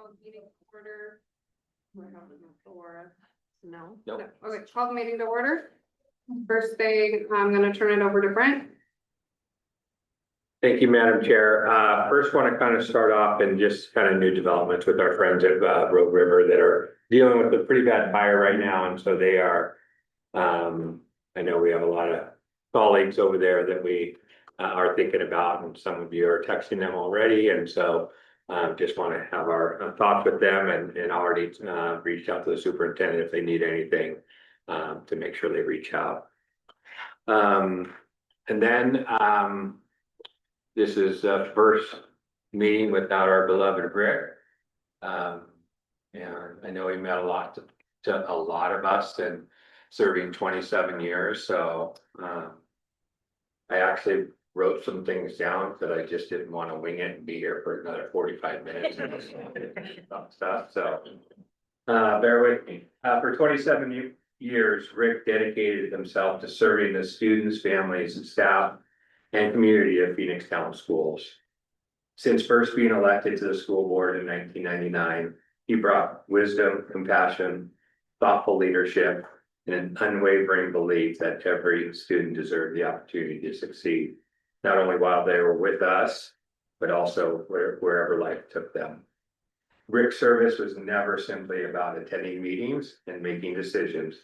Call the meeting to order. We're having Laura. No. Nope. No. Okay, call the meeting to order. First thing, I'm gonna turn it over to Brent. Thank you, Madam Chair. First want to kind of start off and just kind of new developments with our friends at Rogue River that are dealing with a pretty bad fire right now. And so they are, I know we have a lot of colleagues over there that we are thinking about, and some of you are texting them already. And so just want to have our thoughts with them and already reached out to the superintendent if they need anything to make sure they reach out. And then this is the first meeting without our beloved Rick. And I know he meant a lot to a lot of us and serving 27 years. So I actually wrote some things down that I just didn't want to wing it and be here for another 45 minutes and stuff. So bear with me. For 27 years, Rick dedicated himself to serving the students, families, and staff and community of Phoenix Town Schools. Since first being elected to the school board in 1999, he brought wisdom, compassion, thoughtful leadership, and an unwavering belief that every student deserved the opportunity to succeed, not only while they were with us, but also wherever life took them. Rick's service was never simply about attending meetings and making decisions.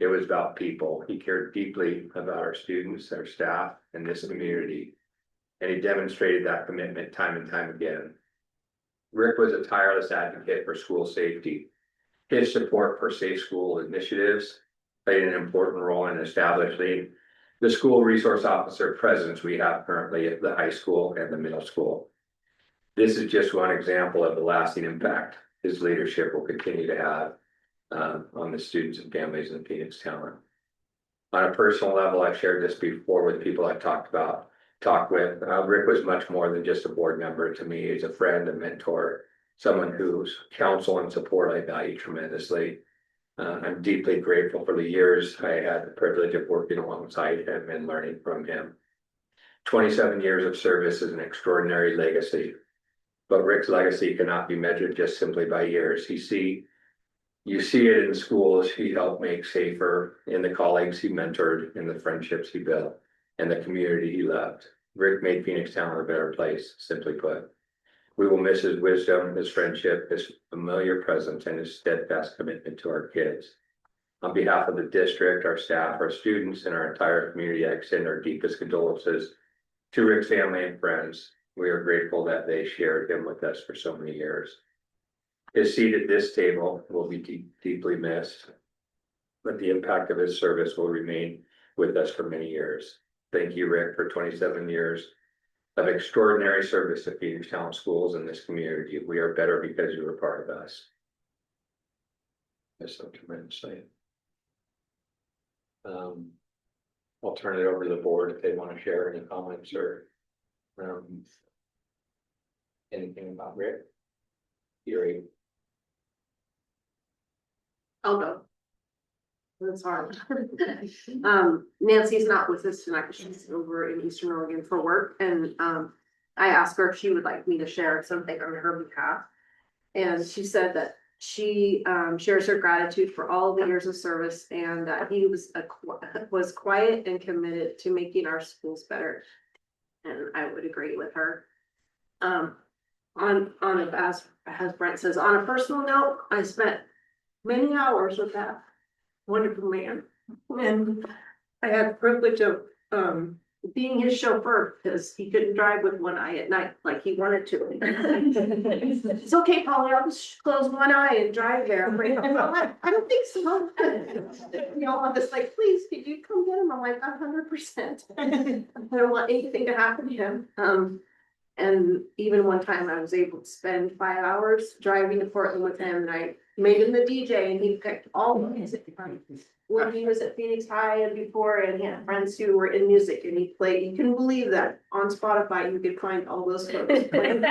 It was about people. He cared deeply about our students, our staff, and this community. And he demonstrated that commitment time and time again. Rick was a tireless advocate for school safety. His support for safe school initiatives played an important role in establishing the school resource officer presence we have currently at the high school and the middle school. This is just one example of the lasting impact his leadership will continue to have on the students and families in Phoenix Town. On a personal level, I've shared this before with people I've talked with. Rick was much more than just a board member to me. He's a friend, a mentor, someone whose counsel and support I value tremendously. I'm deeply grateful for the years I had the privilege of working alongside him and learning from him. 27 years of service is an extraordinary legacy, but Rick's legacy cannot be measured just simply by years. You see it in schools he helped make safer, in the colleagues he mentored, in the friendships he built, and the community he loved. Rick made Phoenix Town a better place, simply put. We will miss his wisdom, his friendship, his familiar presence, and his steadfast commitment to our kids. On behalf of the district, our staff, our students, and our entire community, I extend our deepest condolences to Rick's family and friends. We are grateful that they shared him with us for so many years. His seat at this table will be deeply missed, but the impact of his service will remain with us for many years. Thank you, Rick, for 27 years of extraordinary service to Phoenix Town Schools and this community. We are better because you were part of us. That's so tremendously. I'll turn it over to the board if they want to share any comments or anything about Rick. Yuri. I'll go. That's hard. Nancy's not with us tonight. She's over in Eastern Oregon for work. And I asked her if she would like me to share something on her behalf. And she said that she shares her gratitude for all the years of service and that he was quiet and committed to making our schools better. And I would agree with her. As Brent says, on a personal note, I spent many hours with that wonderful man, and I had the privilege of being his chauffeur because he couldn't drive with one eye at night like he wanted to. It's okay, Polly, I'll just close one eye and drive there. I'm like, I don't think so. You know, I'm just like, please, could you come get him? I'm like, 100%. I don't want anything to happen to him. And even one time I was able to spend 5 hours driving to Portland with him, and I made him the DJ, and he picked all the music from when he was at Phoenix High and before, and he had friends who were in music, and he played. You can believe that on Spotify you could find all those folks. And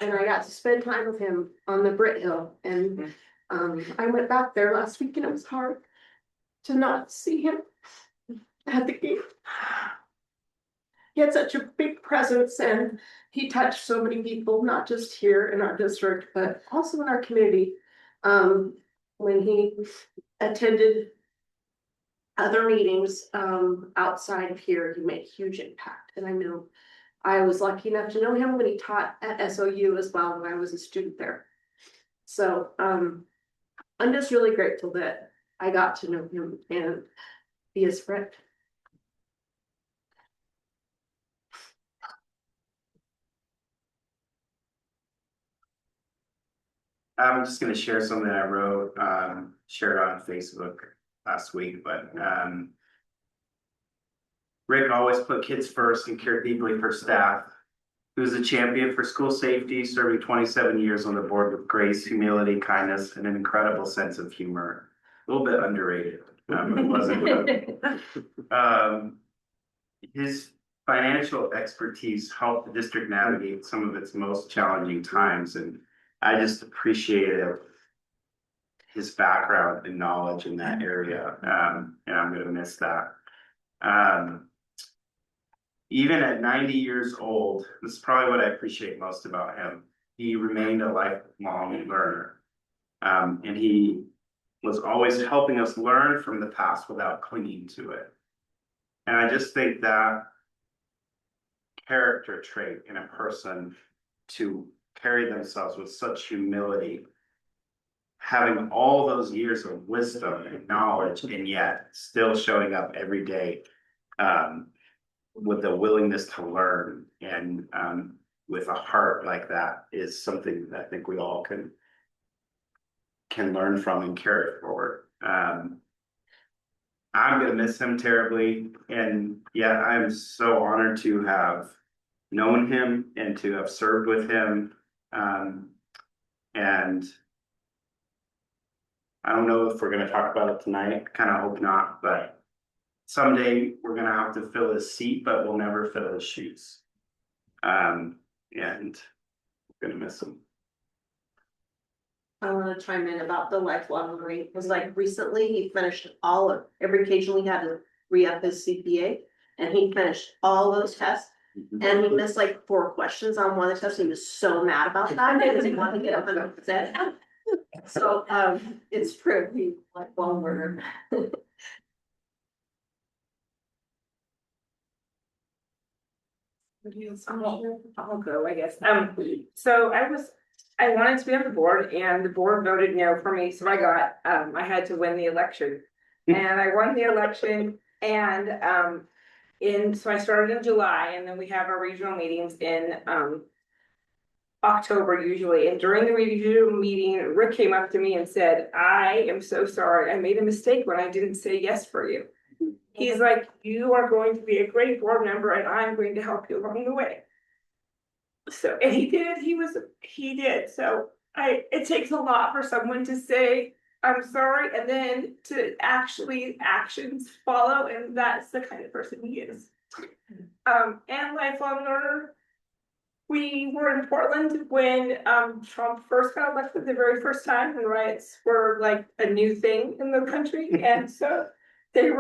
I got to spend time with him on the Brit Hill, and I went back there last week, and it was hard to not see him at the gate. he had such a big presence and he touched so many people, not just here in our district, but also in our community. When he attended other meetings, outside of here, he made a huge impact. And I know I was lucky enough to know him when he taught at SOU as well, when I was a student there. So, I'm just really grateful that I got to know him and be his friend. I'm just gonna share something I wrote, shared on Facebook last week, but, Rick always put kids first and cared deeply for staff. He was a champion for school safety, serving 27 years on the board with grace, humility, kindness, and an incredible sense of humor. A little bit underrated. It wasn't. His financial expertise helped the district navigate some of its most challenging times, and I just appreciated his background and knowledge in that area, and I'm gonna miss that. Even at 90 years old, this is probably what I appreciate most about him. He remained a lifelong learner, and he was always helping us learn from the past without clinging to it. And I just think that character trait in a person to carry themselves with such humility, having all those years of wisdom and knowledge, and yet still showing up every day with the willingness to learn and with a heart like that is something that I think we all can learn from and carry forward. I'm gonna miss him terribly, and yet I'm so honored to have known him and to have served with him. And I don't know if we're gonna talk about it tonight, kind of hope not, but someday we're gonna have to fill his seat, but we'll never fill his shoes. And we're gonna miss him. I want to chime in about the lifelong learning, because like recently he finished every occasion he had to re-up his CPA. And he finished all those tests, and he missed like 4 questions on one of the tests. He was so mad about that because he wanted to get 100%. So, it's true, he lifelong learner. I'll go, I guess. So I wanted to be on the board and the board voted no for me, so I had to win the election. And I won the election and, so I started in July and then we have our regional meetings in, October usually. And during the regional meeting, Rick came up to me and said, I am so sorry. I made a mistake when I didn't say yes for you. He's like, you are going to be a great board member and I'm going to help you along the way. So, and he did, he did. So it takes a lot for someone to say, I'm sorry, and then to actually actions follow. And that's the kind of person he is. And lifelong learner. We were in Portland when Trump first got elected the very first time, and riots were like a new thing in the country. And so they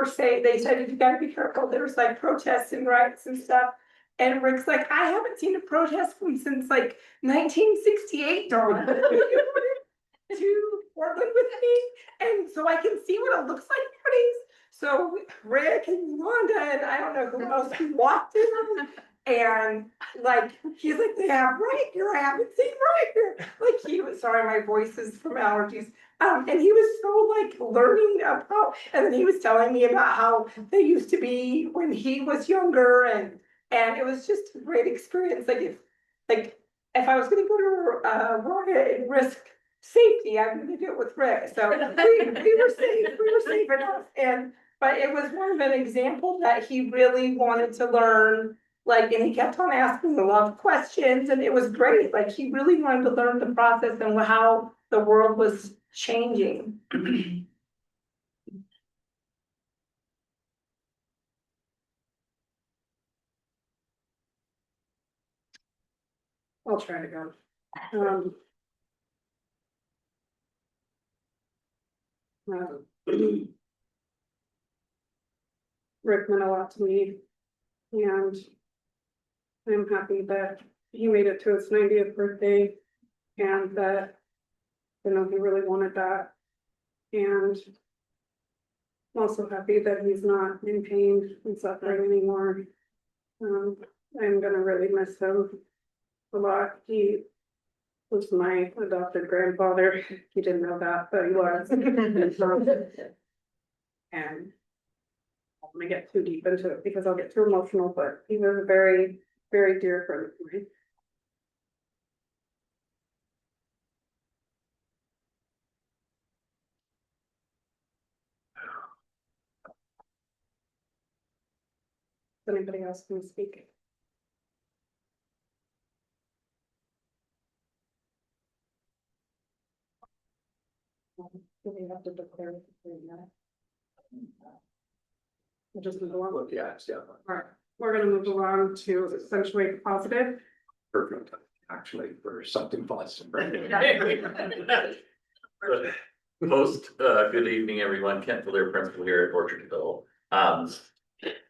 said, you gotta be careful. There was like protests and riots and stuff. And Rick's like, I haven't seen a protest since like 1968, Dawn. To Portland with me, and so I can see what it looks like nowadays. So Rick and Wanda and I don't know who else walked in. And like, he's like, they have right here, I haven't seen right here. Like he was, sorry, my voice is from allergies. And he was so like learning about, and then he was telling me about how they used to be when he was younger, and it was just a great experience. If I was gonna go to riot and risk safety, I'm gonna do it with Rick. So we were safe enough. But it was more of an example that he really wanted to learn. Like, and he kept on asking a lot of questions, and it was great. Like, he really wanted to learn the process and how the world was changing. I'll try to go. Rick meant a lot to me, and I'm happy that he made it to his 90th birthday and that, you know, he really wanted that. And I'm also happy that he's not in pain and suffering anymore. I'm gonna really miss him a lot. He was my adopted grandfather. He didn't know that, but he was. And I'm gonna get too deep into it because I'll get too emotional, but he was a very, very dear friend of mine. Does anybody else can speak? Do we have to declare it? We'll just move along. Yeah, yeah, Alright, we're gonna move along to accentuate positive. perfect, actually, for something positive. Good evening, everyone. Kent Valir, principal here at Orchardville.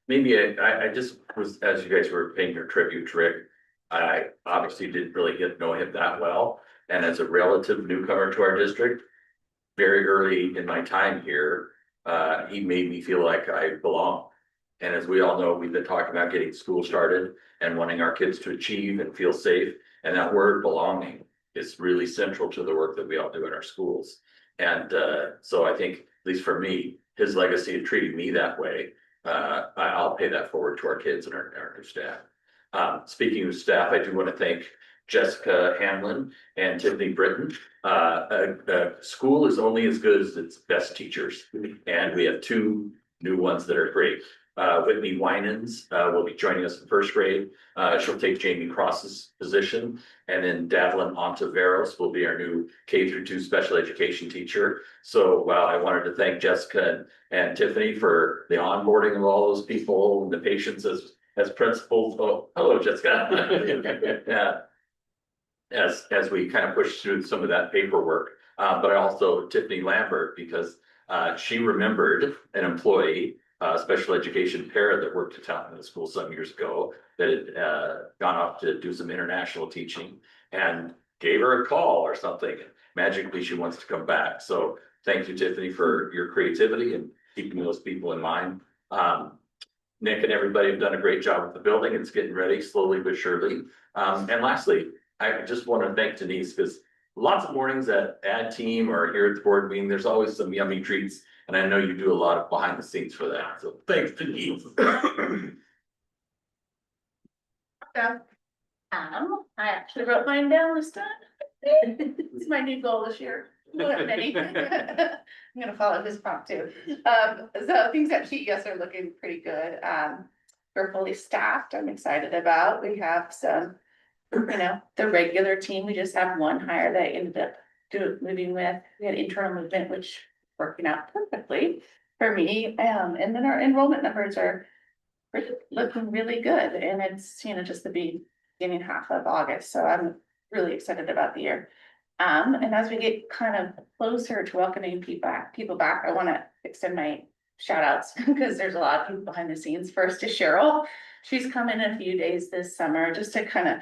Maybe I just was, as you guys were paying your tribute to Rick, I obviously didn't really get to know him that well. And as a relative newcomer to our district, very early in my time here, he made me feel like I belong. And as we all know, we've been talking about getting school started and wanting our kids to achieve and feel safe. And that word belonging is really central to the work that we all do in our schools. And so I think, at least for me, his legacy of treating me that way, I'll pay that forward to our kids and our new staff. Speaking of staff, I do want to thank Jessica Hanlon and Tiffany Britton. School is only as good as its best teachers, and we have two new ones that are great. Whitney Winans will be joining us in first grade. She'll take Jamie Cross's position, and then Davlin Ontiveros will be our new K-2 special education teacher. So I wanted to thank Jessica and Tiffany for the onboarding of all those people and the patience as principals. Oh, hello, Jessica. Yeah. As we kind of push through some of that paperwork, but also Tiffany Lambert, because she remembered an employee, special education para that worked at Town in the school some years ago that had gone off to do some international teaching and gave her a call or something. Magically, she wants to come back. So thank you, Tiffany, for your creativity and keeping those people in mind. Nick and everybody have done a great job with the building. It's getting ready slowly but surely. And lastly, I just want to thank Denise, because lots of mornings at ad team or here at the board meeting, there's always some yummy treats. And I know you do a lot of behind the scenes for that. So thanks, Denise. I actually wrote mine down this time. It's my new goal this year. Look at Benny. I'm gonna follow his prompt too. So things at GES are looking pretty good. We're fully staffed. I'm excited about. We have some, the regular team. We just have one hire that ended up moving with. We had internal movement, which working out perfectly for me. And then our enrollment numbers are looking really good. And it's, just the beginning half of August. So I'm really excited about the year. And as we get kind of closer to welcoming people back, I want to extend my shout outs because there's a lot of people behind the scenes. First to Cheryl. She's come in a few days this summer just to kind of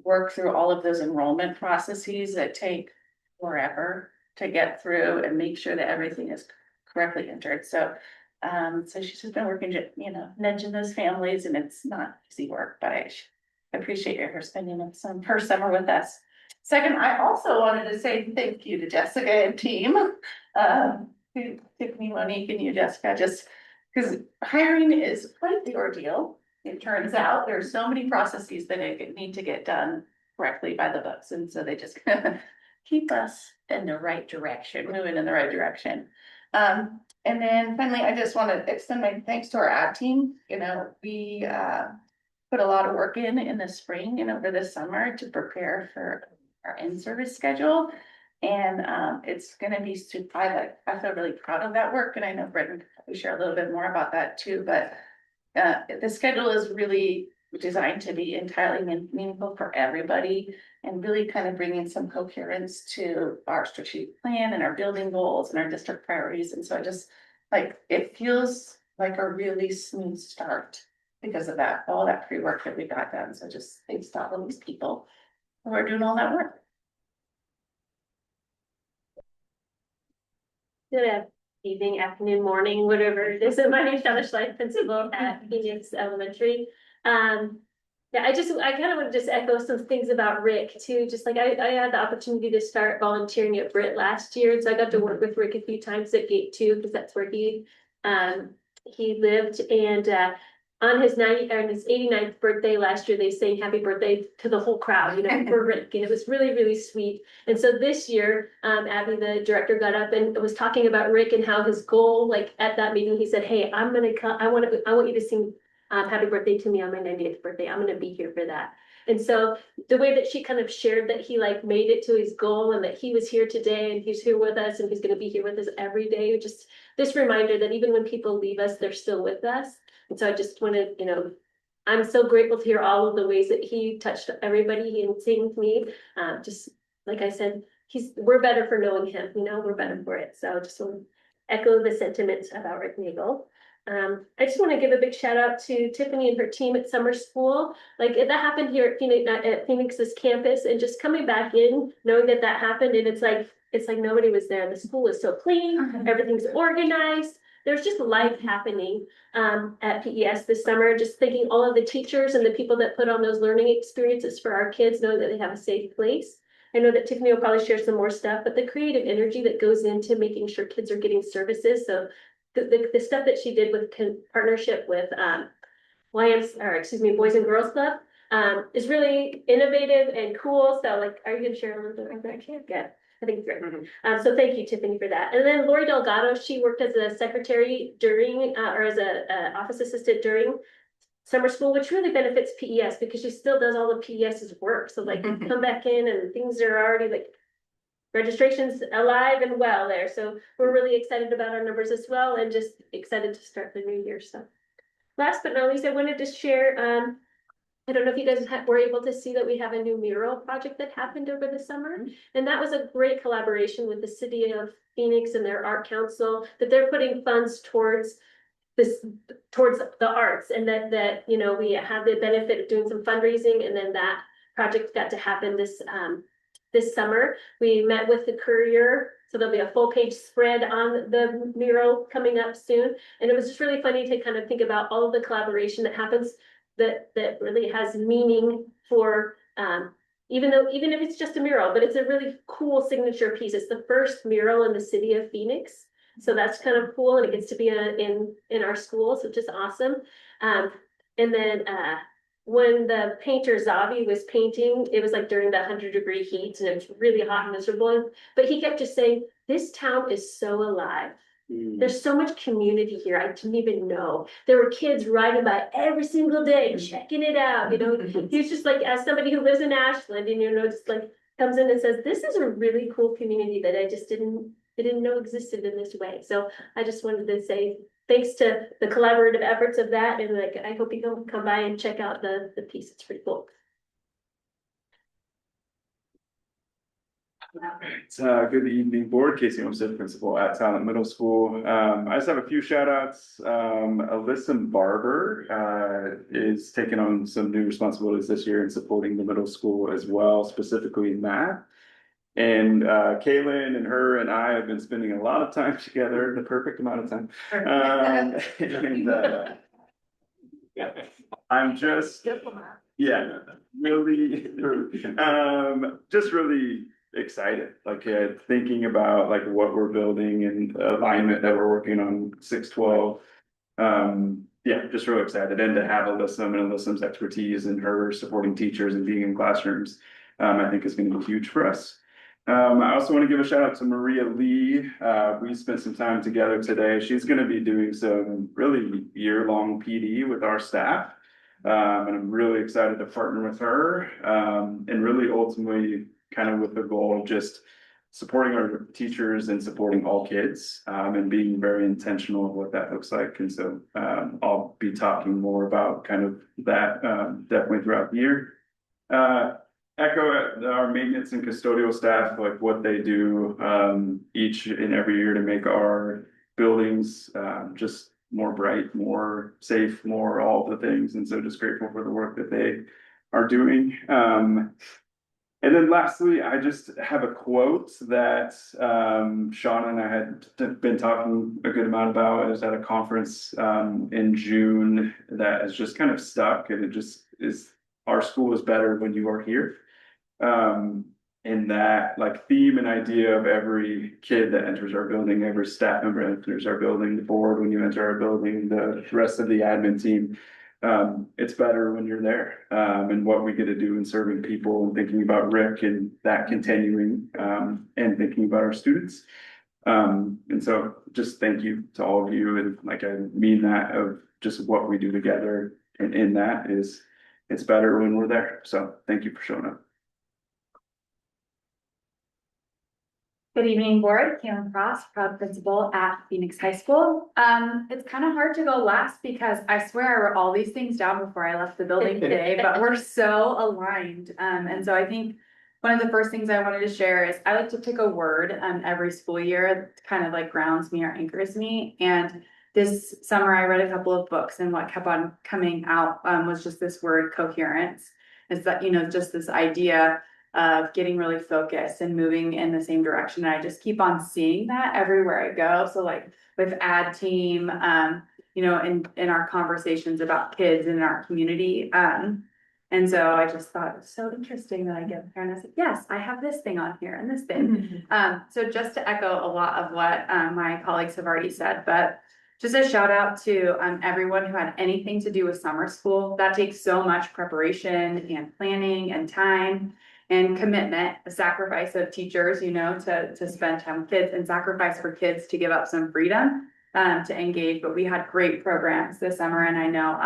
work through all of those enrollment processes that take forever to get through and make sure that everything is correctly entered. So she's just been working, nudging those families, and it's not easy work, but I appreciate her spending her summer with us. Second, I also wanted to say thank you to Jessica and team, Tiffany, Monique, and you, Jessica, just because hiring is quite the ordeal. It turns out there's so many processes that need to get done correctly by the books, and so they just keep us in the right direction, moving in the right direction. And then finally, I just want to extend my thanks to our ad team. We put a lot of work in the spring and over the summer to prepare for our in-service schedule. And it's going to be super. I feel really proud of that work. And I know Britton can probably share a little bit more about that too. But the schedule is really designed to be entirely meaningful for everybody and really kind of bringing some coherence to our strategic plan and our building goals and our district priorities. And so it feels like a really smooth start because of that, all that pre-work that we got done. So just thanks to all of these people who are doing all that work. Good evening, afternoon, morning, whatever it is. My name is Donna Schleif, principal at Phoenix Elementary. Yeah, I kind of want to just echo some things about Rick too. Just like I had the opportunity to start volunteering at Britt last year. So I got to work with Rick a few times at Gate 2 because that's where he lived. And on his 89th birthday last year, they sang happy birthday to the whole crowd, for Rick. And it was really, really sweet. And so this year, Abby, the director, got up and was talking about Rick and how his goal, like at that meeting, he said, hey, I'm gonna come, I want you to sing happy birthday to me on my 90th birthday. I'm gonna be here for that. And so the way that she kind of shared that he like made it to his goal and that he was here today and he's here with us and he's gonna be here with us every day, just this reminder that even when people leave us, they're still with us. And so I just wanted, I'm so grateful to hear all of the ways that he touched everybody and saved me. Just like I said, we're better for knowing him, we're better for it. So I just want to echo the sentiments about Rick Nagel. I just want to give a big shout out to Tiffany and her team at summer school. Like that happened here at Phoenix's campus, and just coming back in, knowing that happened, and it's like nobody was there. The school is so clean, everything's organized. There's just life happening at PES this summer. Just thanking all of the teachers and the people that put on those learning experiences for our kids, knowing that they have a safe place. I know that Tiffany will probably share some more stuff, but the creative energy that goes into making sure kids are getting services. So the stuff that she did with partnership with Boys and Girls Club is really innovative and cool. So like, are you gonna share a little bit of that? I can't get. I think it's great. So thank you, Tiffany, for that. And then Lori Delgado, she worked as a secretary during, or as a office assistant during summer school, which really benefits PES because she still does all the PES's work. So like come back in and things are already like registration's alive and well there. So we're really excited about our numbers as well and just excited to start the new year. So last but not least, I wanted to share, I don't know if you guys were able to see that we have a new mural project that happened over the summer. And that was a great collaboration with the city of Phoenix and their art council, that they're putting funds towards the arts, and that we have the benefit of doing some fundraising, and then that project got to happen this summer. We met with the Courier, so there'll be a full page spread on the mural coming up soon. And it was just really funny to kind of think about all of the collaboration that happens that really has meaning for even if it's just a mural, but it's a really cool signature piece. It's the first mural in the city of Phoenix. So that's kind of cool, and it gets to be in our schools, which is awesome. And then when the painter Zavi was painting, it was like during the 100-degree heat, and it was really hot and miserable. But he kept just saying, "This town is so alive. There's so much community here. I didn't even know. There were kids riding by every single day, checking it out." He's just like, as somebody who lives in Ashland, and just like comes in and says, "This is a really cool community that I didn't know existed in this way." So I just wanted to say thanks to the collaborative efforts of that, and like I hope you can come by and check out the piece. It's pretty cool. Good evening, board. Casey Olmstead, principal at Talent Middle School. I just have a few shout outs. Alyssa Barber is taking on some new responsibilities this year and supporting the middle school as well, specifically math. And Kaylin and her and I have been spending a lot of time together, the perfect amount of time. I'm just, really excited, like thinking about like what we're building and the alignment that we're working on 612. Just really excited, and to have Alyssa's expertise and her supporting teachers and being in classrooms, I think is going to be huge for us. I also want to give a shout out to Maria Lee. We spent some time together today. She's going to be doing some really year-long PD with our staff. And I'm really excited to partner with her, and really ultimately kind of with the goal of just supporting our teachers and supporting all kids, and being very intentional of what that looks like. And so I'll be talking more about kind of that definitely throughout the year. Echo our maintenance and custodial staff, like what they do each and every year to make our buildings just more bright, more safe, more all the things. And so just grateful for the work that they are doing. And then lastly, I just have a quote that Sean and I had been talking a good amount about. I was at a conference in June that has just kind of stuck, and it just is, our school is better when you are here. And that like theme and idea of every kid that enters our building, every staff member enters our building, the board when you enter our building, the rest of the admin team. It's better when you're there, and what we get to do in serving people and thinking about Rick and that continuing, and thinking about our students. And so just thank you to all of you. And like, I mean that of just what we do together, and in that is, it's better when we're there. So thank you for showing up. Good evening, board. Karen Cross, proud principal at Phoenix High School. It's kind of hard to go last because I swear I wrote all these things down before I left the building today, but we're so aligned. And so I think one of the first things I wanted to share is I like to pick a word every school year that kind of like grounds me or anchors me. And this summer I read a couple of books, and what kept on coming out was just this word coherence. It's that, you know, just this idea of getting really focused and moving in the same direction. And I just keep on seeing that everywhere I go. So like with ad team, you know, in our conversations about kids in our community. And so I just thought it was so interesting that I get there and I said, yes, I have this thing on here and this thing. So just to echo a lot of what my colleagues have already said, but just a shout out to everyone who had anything to do with summer school. That takes so much preparation and planning and time and commitment, a sacrifice of teachers, you know, to spend time with kids, and sacrifice for kids to give up some freedom to engage. But we had great programs this summer, and I know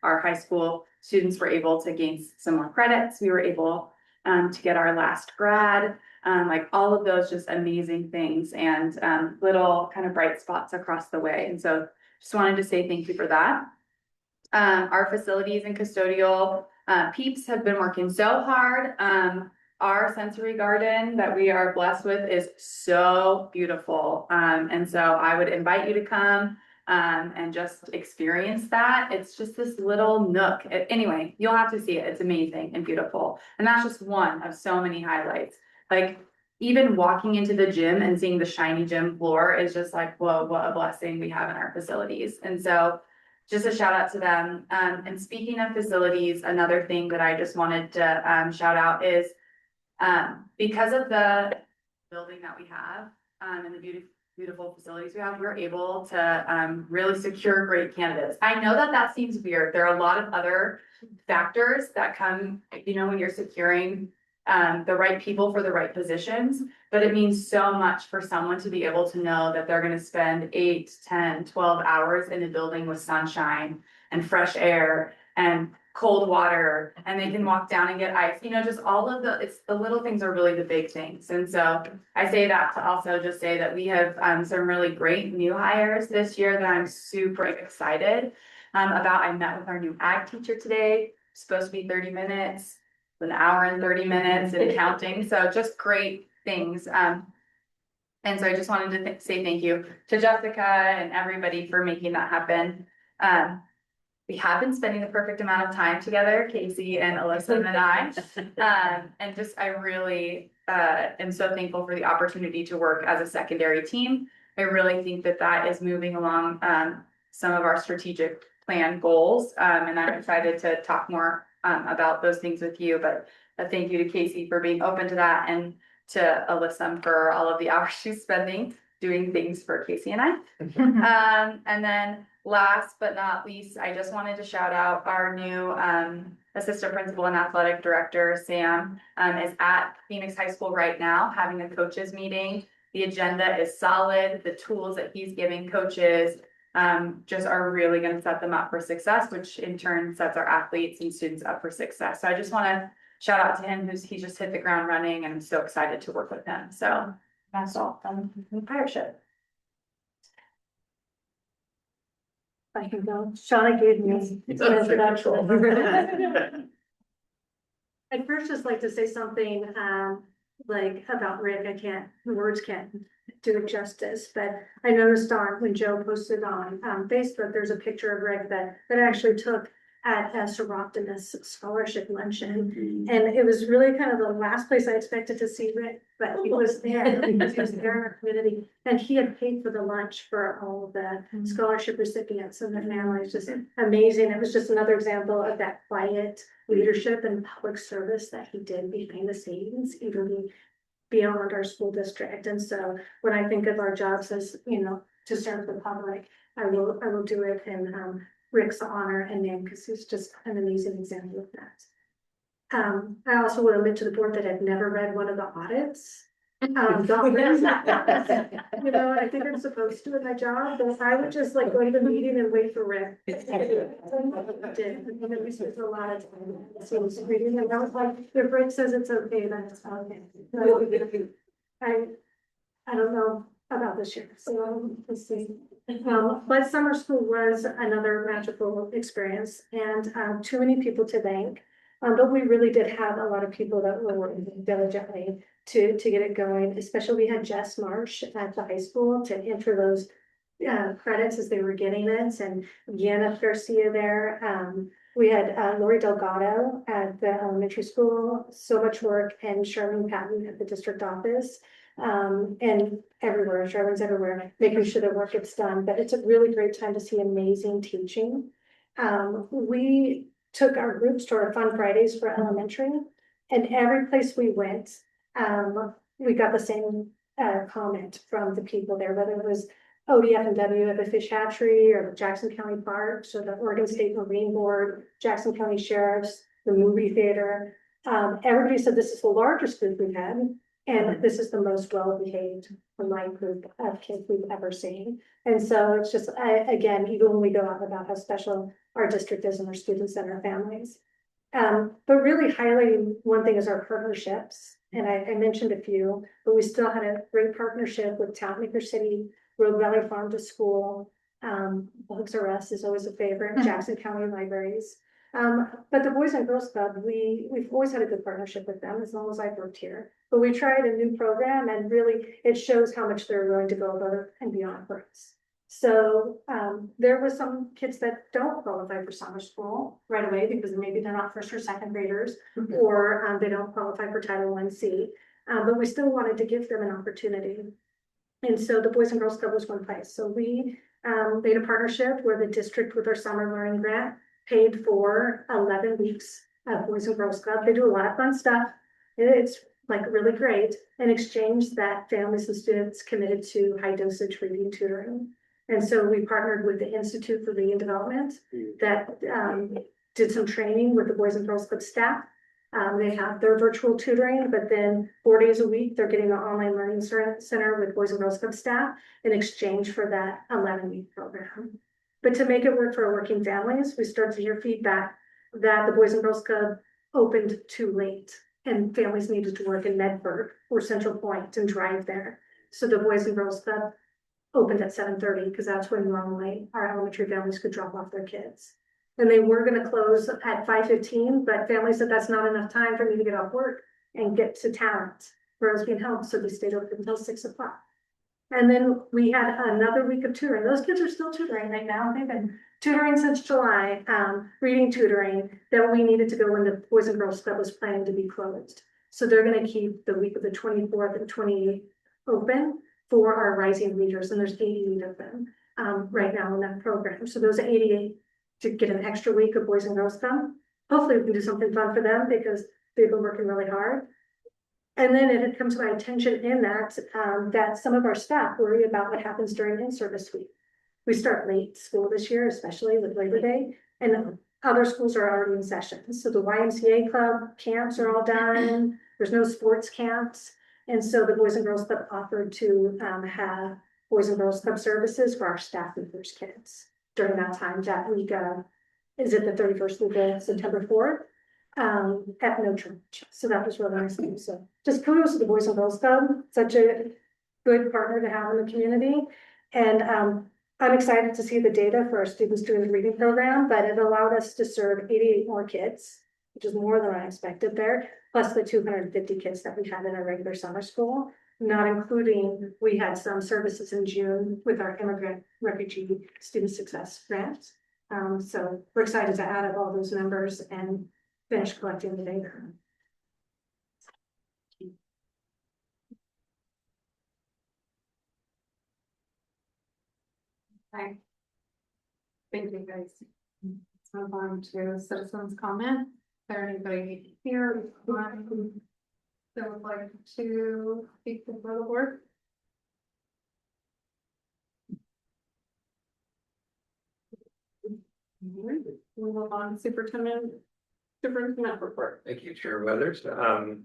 our high school students were able to gain some more credits. We were able to get our last grad, like all of those just amazing things, and little kind of bright spots across the way. And so just wanted to say thank you for that. Our facilities and custodial peeps have been working so hard. Our sensory garden that we are blessed with is so beautiful. And so I would invite you to come and just experience that. It's just this little nook. Anyway, you'll have to see it. It's amazing and beautiful. And that's just one of so many highlights. Like even walking into the gym and seeing the shiny gym floor is just like, whoa, what a blessing we have in our facilities. And so just a shout out to them. And speaking of facilities, another thing that I just wanted to shout out is because of the building that we have and the beautiful facilities we have, we're able to really secure great candidates. I know that that seems weird. There are a lot of other factors that come, you know, when you're securing the right people for the right positions, but it means so much for someone to be able to know that they're going to spend 8, 10, 12 hours in a building with sunshine and fresh air and cold water, and they can walk down and get ice, you know, just all of it's the little things are really the big things. And so I say that to also just say that we have some really great new hires this year that I'm super excited about. I met with our new ag teacher today, supposed to be 30 minutes. An hour and 30 minutes and counting. So just great things. And so I just wanted to say thank you to Jessica and everybody for making that happen. We have been spending the perfect amount of time together, Casey and Alyssa and I. And just, I really am so thankful for the opportunity to work as a secondary team. I really think that that is moving along some of our strategic plan goals. And I'm excited to talk more about those things with you, but thank you to Casey for being open to that, and to Alyssa for all of the hours she's spending doing things for Casey and I. And then last but not least, I just wanted to shout out our new assistant principal and athletic director, Sam, is at Phoenix High School right now having a coaches meeting. The agenda is solid. The tools that he's giving coaches just are really going to set them up for success, which in turn sets our athletes and students up for success. So I just want to shout out to him, he just hit the ground running, and I'm so excited to work with him. So that's all from Pireship. I can go. Shauna gave me an introduction. I'd first just like to say something like about Rick, words can't do it justice, but I noticed when Joe posted on Facebook, there's a picture of Rick that I actually took at a Seroptimus scholarship luncheon. And it was really kind of the last place I expected to see Rick, but he was there because he was there in our community. And he had paid for the lunch for all of the scholarship recipients and their families, just amazing. It was just another example of that quiet leadership and public service that he did behind the scenes, even beyond our school district. And so when I think of our jobs as, to serve the public, I will do it in Rick's honor and name, because he's just an amazing example of that. I also will admit to the board that I've never read one of the audits. Documents. I think I'm supposed to in my job, but I would just like go to the meeting and wait for Rick. We spent a lot of time. So I was reading, and I was like, if Rick says it's okay, then it's okay. I don't know about this year, so let's see. But summer school was another magical experience, and too many people to thank. But we really did have a lot of people that were working diligently to get it going, especially we had Jess Marsh at the high school to enter those credits as they were getting it, and Gianna Garcia there. We had Lori Delgado at the elementary school, so much work, and Charlene Patton at the district office. And everywhere, Charlene's everywhere, making sure the work gets done, but it's a really great time to see amazing teaching. We took our groups to our Fun Fridays for elementary, and every place we went, we got the same comment from the people there, whether it was ODF&W at the Fish Hatchery, or the Jackson County Parks, or the Oregon State Marine Board, Jackson County Sheriffs, the movie theater. Everybody said this is the largest group we've had, and this is the most well-behaved online group of kids we've ever seen. And so it's just, again, even when we go out about how special our district is and our students and our families. But really highlighting one thing is our partnerships. And I mentioned a few, but we still had a great partnership with Townmaker City, Rogue Valley Farm to School, Bugs R Us is always a favorite, Jackson County Libraries. But the Boys and Girls Club, we've always had a good partnership with them as long as I've worked here. But we tried a new program, and really it shows how much they're willing to go above and beyond for us. So there were some kids that don't qualify for summer school right away because maybe they're not first or second graders, or they don't qualify for Title I-C, but we still wanted to give them an opportunity. And so the Boys and Girls Club was one place. So we made a partnership where the district, with our summer learning grant, paid for 11 weeks of Boys and Girls Club. They do a lot of fun stuff. It's like really great. In exchange, that families and students committed to high dosage reading tutoring. And so we partnered with the Institute for Reading Development that did some training with the Boys and Girls Club staff. They have their virtual tutoring, but then 4 days a week, they're getting an online learning center with Boys and Girls Club staff in exchange for that 11-week program. But to make it work for working families, we started to hear feedback that the Boys and Girls Club opened too late, and families needed to work in Medford or Central Point and drive there. So the Boys and Girls Club opened at 7:30 because that's when normally our elementary families could drop off their kids. And they were going to close at 5:15, but families said that's not enough time for me to get off work and get to Talent where I was being held. So they stayed open until 6 o'clock. And then we had another week of tutoring. Those kids are still tutoring right now. They've been tutoring since July, reading tutoring that we needed to go when the Boys and Girls Club was planning to be closed. So they're going to keep the week of the 24th and 28th open for our rising readers. And there's 88 of them right now in that program. So those 88 to get an extra week of Boys and Girls Club. Hopefully we can do something fun for them because they've been working really hard. And then it had come to my attention in that that some of our staff worry about what happens during in-service week. We start late school this year, especially with Labor Day, and other schools are already in session. So the YMCA club camps are all done. There's no sports camps. And so the Boys and Girls Club offered to have Boys and Girls Club services for our staff members' kids during that time. That week, is it the 31st week of September 4th? At no charge. So that was really nice. So just kudos to the Boys and Girls Club, such a good partner to have in the community. And I'm excited to see the data for our students doing the reading program, but it allowed us to serve 88 more kids, which is more than I expected there. plus the 250 kids that we had in our regular summer school, not including, we had some services in June with our immigrant refugee student success grants. So we're excited to add up all those numbers and finish collecting the data. Hi. Thank you, guys. Let's move on to citizens' comment. Is there anybody here that would like to speak before the board? We'll move on to superintendent report. Thank you, Chair Weathers. I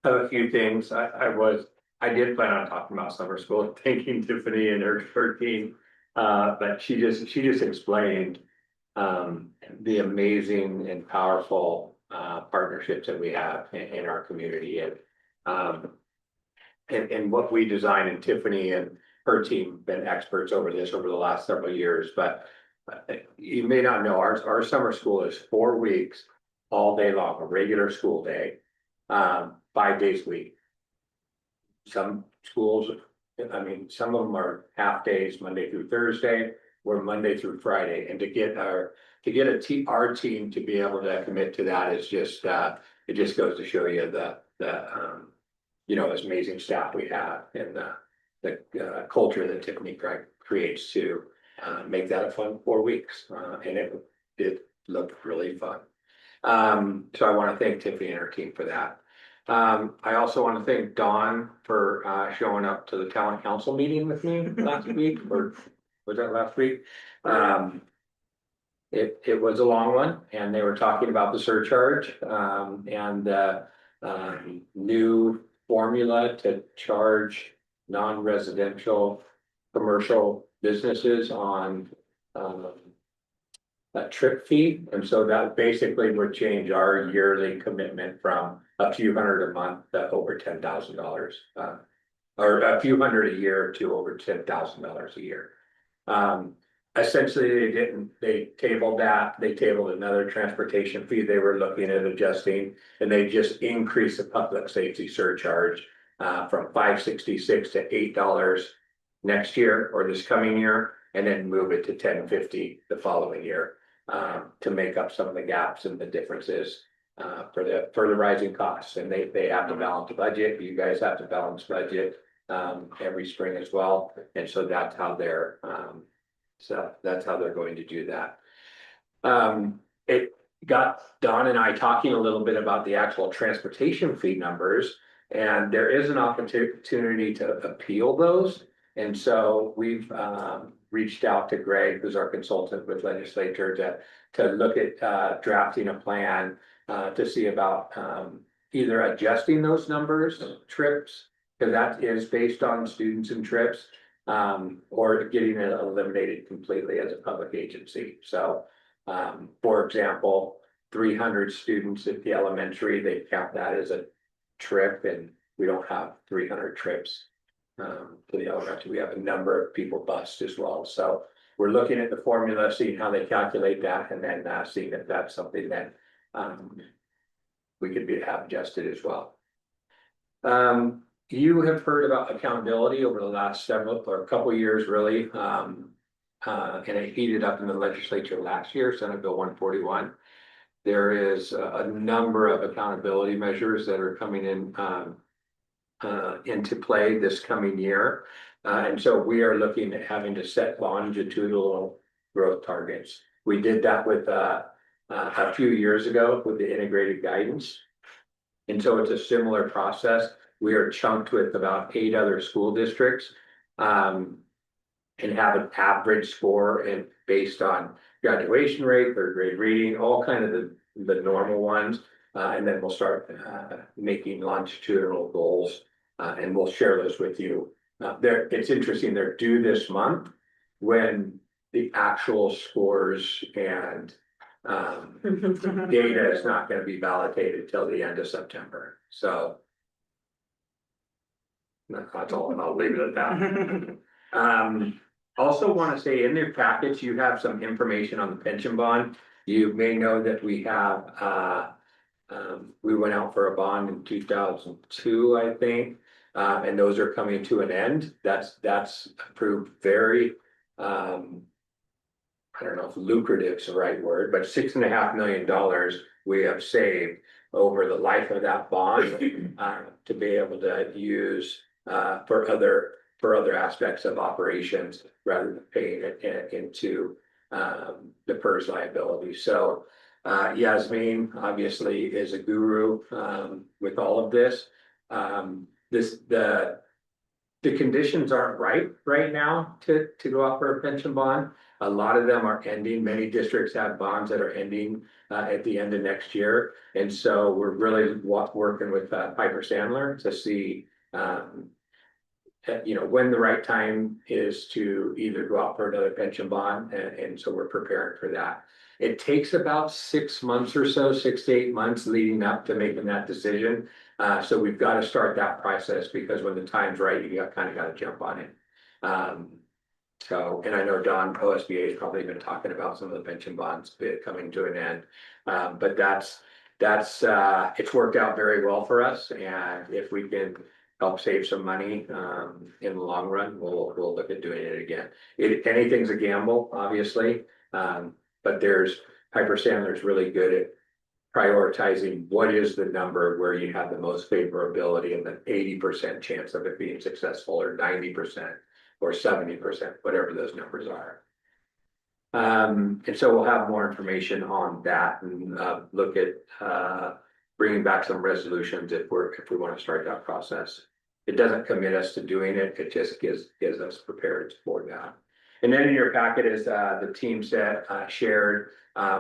have a few things. I did plan on talking about summer school, thanking Tiffany and her team. But she just explained the amazing and powerful partnerships that we have in our community, and what we design, and Tiffany and her team been experts over this over the last several years. But you may not know, our summer school is 4 weeks, all day long, a regular school day, 5 days a week. Some schools, I mean, some of them are half days, Monday through Thursday, or Monday through Friday. And to get our team to be able to commit to that is just, it just goes to show you the this amazing staff we have, and the culture that Tiffany creates to make that a fun 4 weeks. And it looked really fun. So I want to thank Tiffany and her team for that. I also want to thank Dawn for showing up to the talent council meeting with me last week, or was that last week? It was a long one, and they were talking about the surcharge and the new formula to charge non-residential commercial businesses on a trip fee. And so that basically would change our yearly commitment from a few hundred a month to over $10,000, or a few hundred a year to over $10,000 a year. Essentially, they tabled another transportation fee they were looking at adjusting, and they just increased the public safety surcharge from $5.66 to $8 next year, or this coming year, and then move it to $10.50 the following year, to make up some of the gaps and the differences for the rising costs. And they have to balance the budget. You guys have to balance budget every spring as well. And so that's how they're going to do that. It got Don and I talking a little bit about the actual transportation fee numbers, and there is an opportunity to appeal those. And so we've reached out to Greg, who's our consultant with legislature, to look at drafting a plan to see about either adjusting those numbers, trips, because that is based on students and trips, or getting it eliminated completely as a public agency. So, for example, 300 students at the elementary, they count that as a trip, and we don't have 300 trips to the elementary. We have a number of people bused as well. So we're looking at the formula, seeing how they calculate that, and then seeing if that's something that we could have adjusted as well. You have heard about accountability over the last a couple of years, really, and it heated up in the legislature last year, Senate Bill 141. There is a number of accountability measures that are coming in into play this coming year. And so we are looking at having to set longitudinal growth targets. We did that with a few years ago with the integrated guidance. And so it's a similar process. We are chunked with about 8 other school districts, and have an average score and based on graduation rate, third grade reading, all kind of the normal ones. And then we'll start making longitudinal goals, and we'll share those with you. It's interesting, they're due this month, when the actual scores and data is not going to be validated till the end of September. So that's all, and I'll leave it at that. Also want to say, in their package, you have some information on the pension bond. You may know that we have We went out for a bond in 2002, I think. And those are coming to an end. That's proved very, I don't know if lucrative is the right word, but $6.5 million we have saved over the life of that bond to be able to use for other aspects of operations rather than paying it into the PERS liability. So Yasmin obviously is a guru with all of this. The conditions aren't right now to go out for a pension bond. A lot of them are ending. Many districts have bonds that are ending at the end of next year. And so we're really working with Piper Sandler to see when the right time is to either go out for another pension bond. And so we're preparing for that. It takes about 6 months or so, 6 to 8 months leading up to making that decision. So we've got to start that process because when the time's right, you kind of got to jump on it. And I know Don OSBA has probably been talking about some of the pension bonds coming to an end. But it's worked out very well for us. And if we can help save some money in the long run, we'll look at doing it again. Anything's a gamble, obviously. But Piper Sandler's really good at prioritizing what is the number where you have the most favorability and the 80% chance of it being successful, or 90% or 70%, whatever those numbers are. And so we'll have more information on that and look at bringing back some resolutions if we want to start that process. It doesn't commit us to doing it. It just gives us prepared for that. And then in your packet is the team set shared.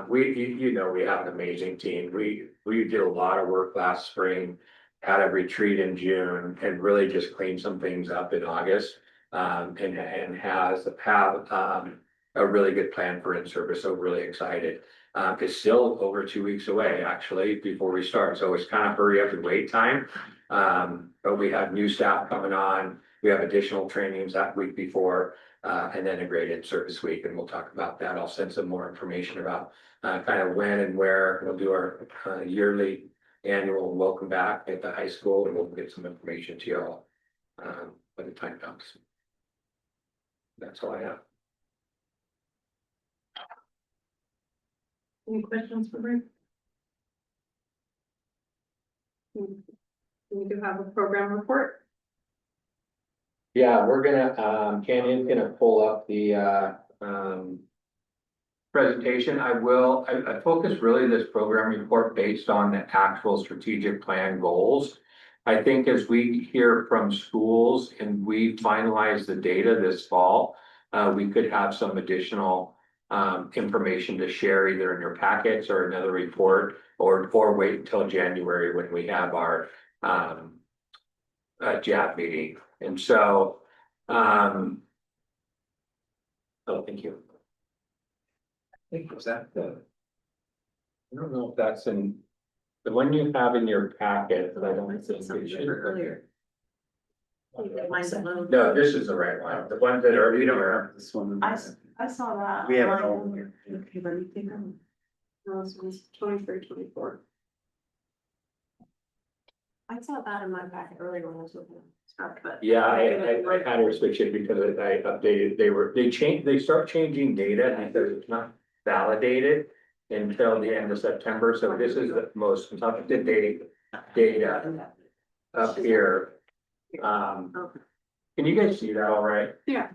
We have an amazing team. We did a lot of work last spring, had a retreat in June, and really just cleaned some things up in August. And have a really good plan for in-service. So really excited. It's still over 2 weeks away, actually, before we start. So it's kind of hurry up and wait time. But we have new staff coming on. We have additional trainings that week before, and then a great in-service week. And we'll talk about that. I'll send some more information about kind of when and where we'll do our yearly annual welcome back at the high school, and we'll get some information to you all when the time comes. That's all I have. Any questions for Rick? We do have a program report. Yeah, we're gonna, Canyon's gonna pull up the presentation. I focus really this program report based on the actual strategic plan goals. I think as we hear from schools and we finalize the data this fall, we could have some additional information to share either in your packets or another report, or wait until January when we have our JAB meeting. And so, oh, thank you. I think was that I don't know if that's in the one you have in your packet, but I don't think it should. Earlier. No, this is the right one. The ones that are, you know, This one. I saw that. We have it all here. Okay, let me think. No, this one's 23, 24. I saw that in my packet earlier when I was looking. But yeah, I had to switch it because I updated, they start changing data because it's not validated until the end of September. So this is the most up-to-date data up here. Can you guys see that all right? Yeah.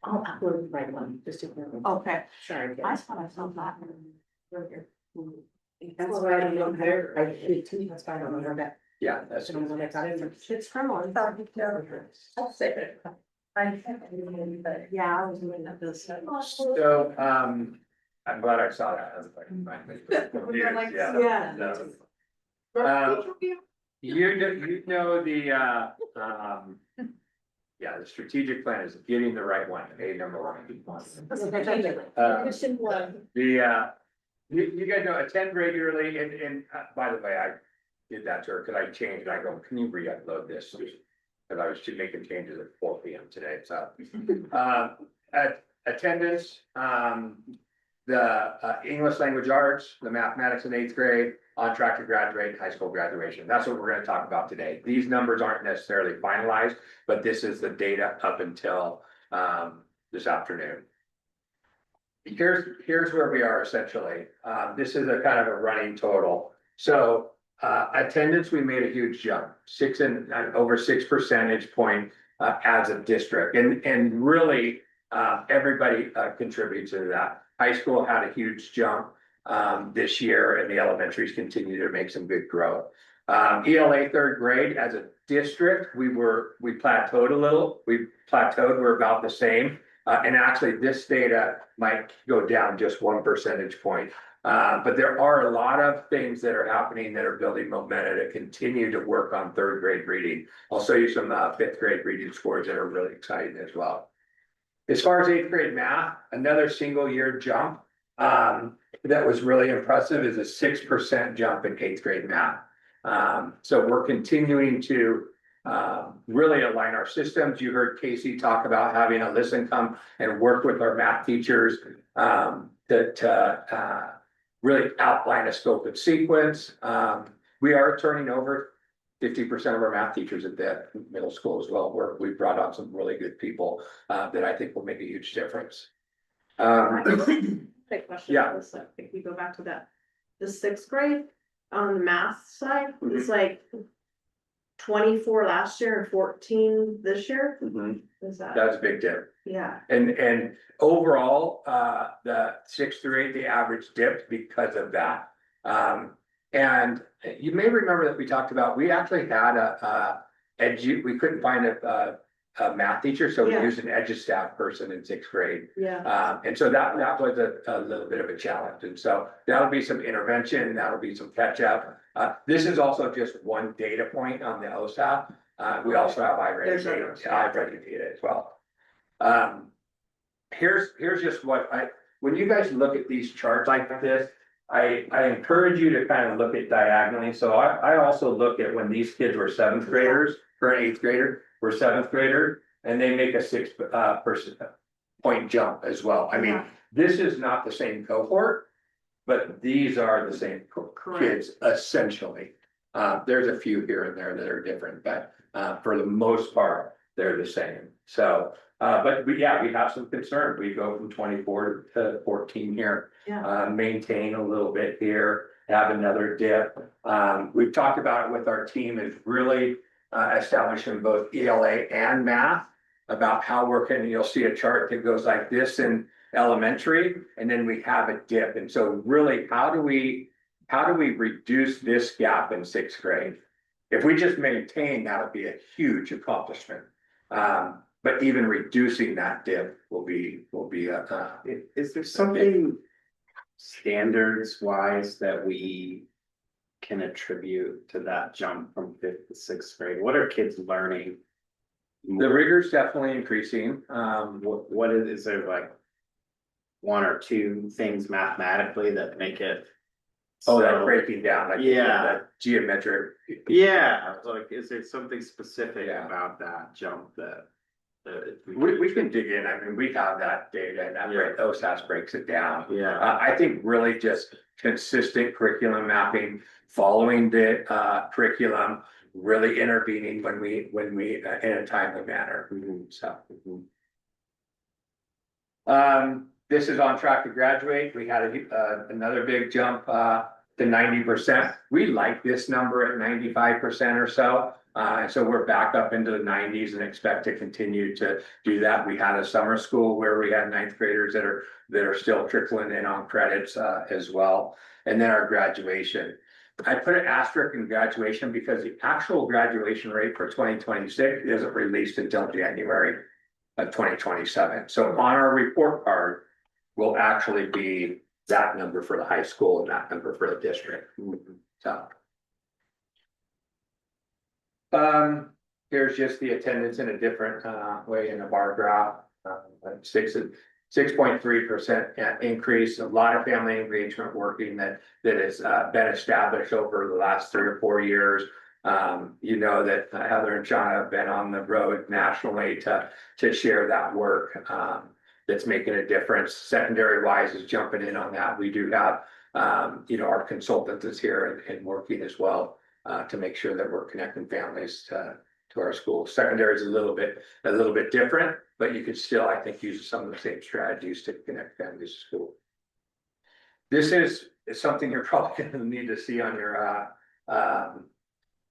I'll upload the right one, just to. Okay. Sorry. I thought I saw that. Earlier. That's why I don't know there. I did too. That's why I don't know that. Yeah, that's. It's from one. I'll save it. Yeah, I was looking at this. So, I'm glad I saw that. I was like, finally. You know the the strategic plan is getting the right one, number one. You guys know, attend regularly, and by the way, I did that to her because I changed. I go, can you re-upload this? Because I was making changes at 4 p.m. today. So attendance, English language arts, the mathematics in 8th grade, on track to graduate, high school graduation. That's what we're gonna talk about today. These numbers aren't necessarily finalized, but this is the data up until this afternoon. Here's where we are essentially. This is a kind of a running total. So attendance, we made a huge jump, over 6 percentage point as a district, and really everybody contributes to that. High school had a huge jump this year, and the elementaries continue to make some good growth. ELA 3rd grade as a district, we plateaued a little. We're about the same. And actually, this data might go down just 1 percentage point. But there are a lot of things that are happening that are building momentum to continue to work on 3rd grade reading. I'll show you some 5th grade reading scores that are really exciting as well. As far as 8th grade math, another single year jump that was really impressive is a 6% jump in 8th grade math. So we're continuing to really align our systems. You heard Casey talk about having a listen, come and work with our math teachers to really outline a scope and sequence. We are turning over 50% of our math teachers at the middle school as well, where we brought on some really good people that I think will make a huge difference. Quick question. Yeah. If we go back to that, the 6th grade on the math side, it's like 24 last year and 14 this year. Is that? That's a big dip. Yeah. And overall, the 6th through 8th, the average dipped because of that. And you may remember that we talked about, we actually had we couldn't find a math teacher, so we used an EduStaff person in 6th grade. Yeah. And so that was a little bit of a challenge. And so that'll be some intervention, that'll be some catch up. This is also just one data point on the OSAP. We also have iReady data as well. Here's just when you guys look at these charts like this, I encourage you to kind of look at diagonally. So I also look at when these kids were 7th graders, or an 8th grader, were 7th grader, and they make a 6 point jump as well. I mean, this is not the same cohort, but these are the same kids essentially. There's a few here and there that are different, but for the most part, they're the same. So, but we have some concern. We go from 24 to 14 here, maintain a little bit here, have another dip. We've talked about it with our team is really establishing both ELA and math about how you'll see a chart that goes like this in elementary, and then we have a dip. And so really, how do we reduce this gap in 6th grade? If we just maintain, that would be a huge accomplishment. But even reducing that dip will be Is there something standards wise that we can attribute to that jump from 5th to 6th grade? What are kids learning? the rigor's definitely increasing. What is there like 1 or 2 things mathematically that make it? That breaking down, like that geometric. Yeah, like, is there something specific Yeah. about that jump that We can dig in. I mean, we have that data and that OSAS breaks it down. Yeah. I think really just consistent curriculum mapping, following the curriculum, really intervening when we in a timely manner. So. This is on track to graduate. We had another big jump to 90%. We like this number at 95% or so. So we're back up into the 90s and expect to continue to do that. We had a summer school where we had 9th graders that are still trickling in on credits as well. And then our graduation. I put an asterisk in graduation because the actual graduation rate for 2026 isn't released until January of 2027. So on our report card will actually be that number for the high school and that number for the district. So. Here's just the attendance in a different way in a bar graph. 6.3% increase. A lot of family engagement working that has been established over the last 3 or 4 years. You know that Heather and Shauna have been on the road nationally to share that work. that's making a difference. Secondary wise is jumping in on that. We do have, our consultant is here and working as well, to make sure that we're connecting families to our schools. Secondary is a little bit different, but you could still, I think, use some of the same strategies to connect families to school. This is something you're probably gonna need to see on your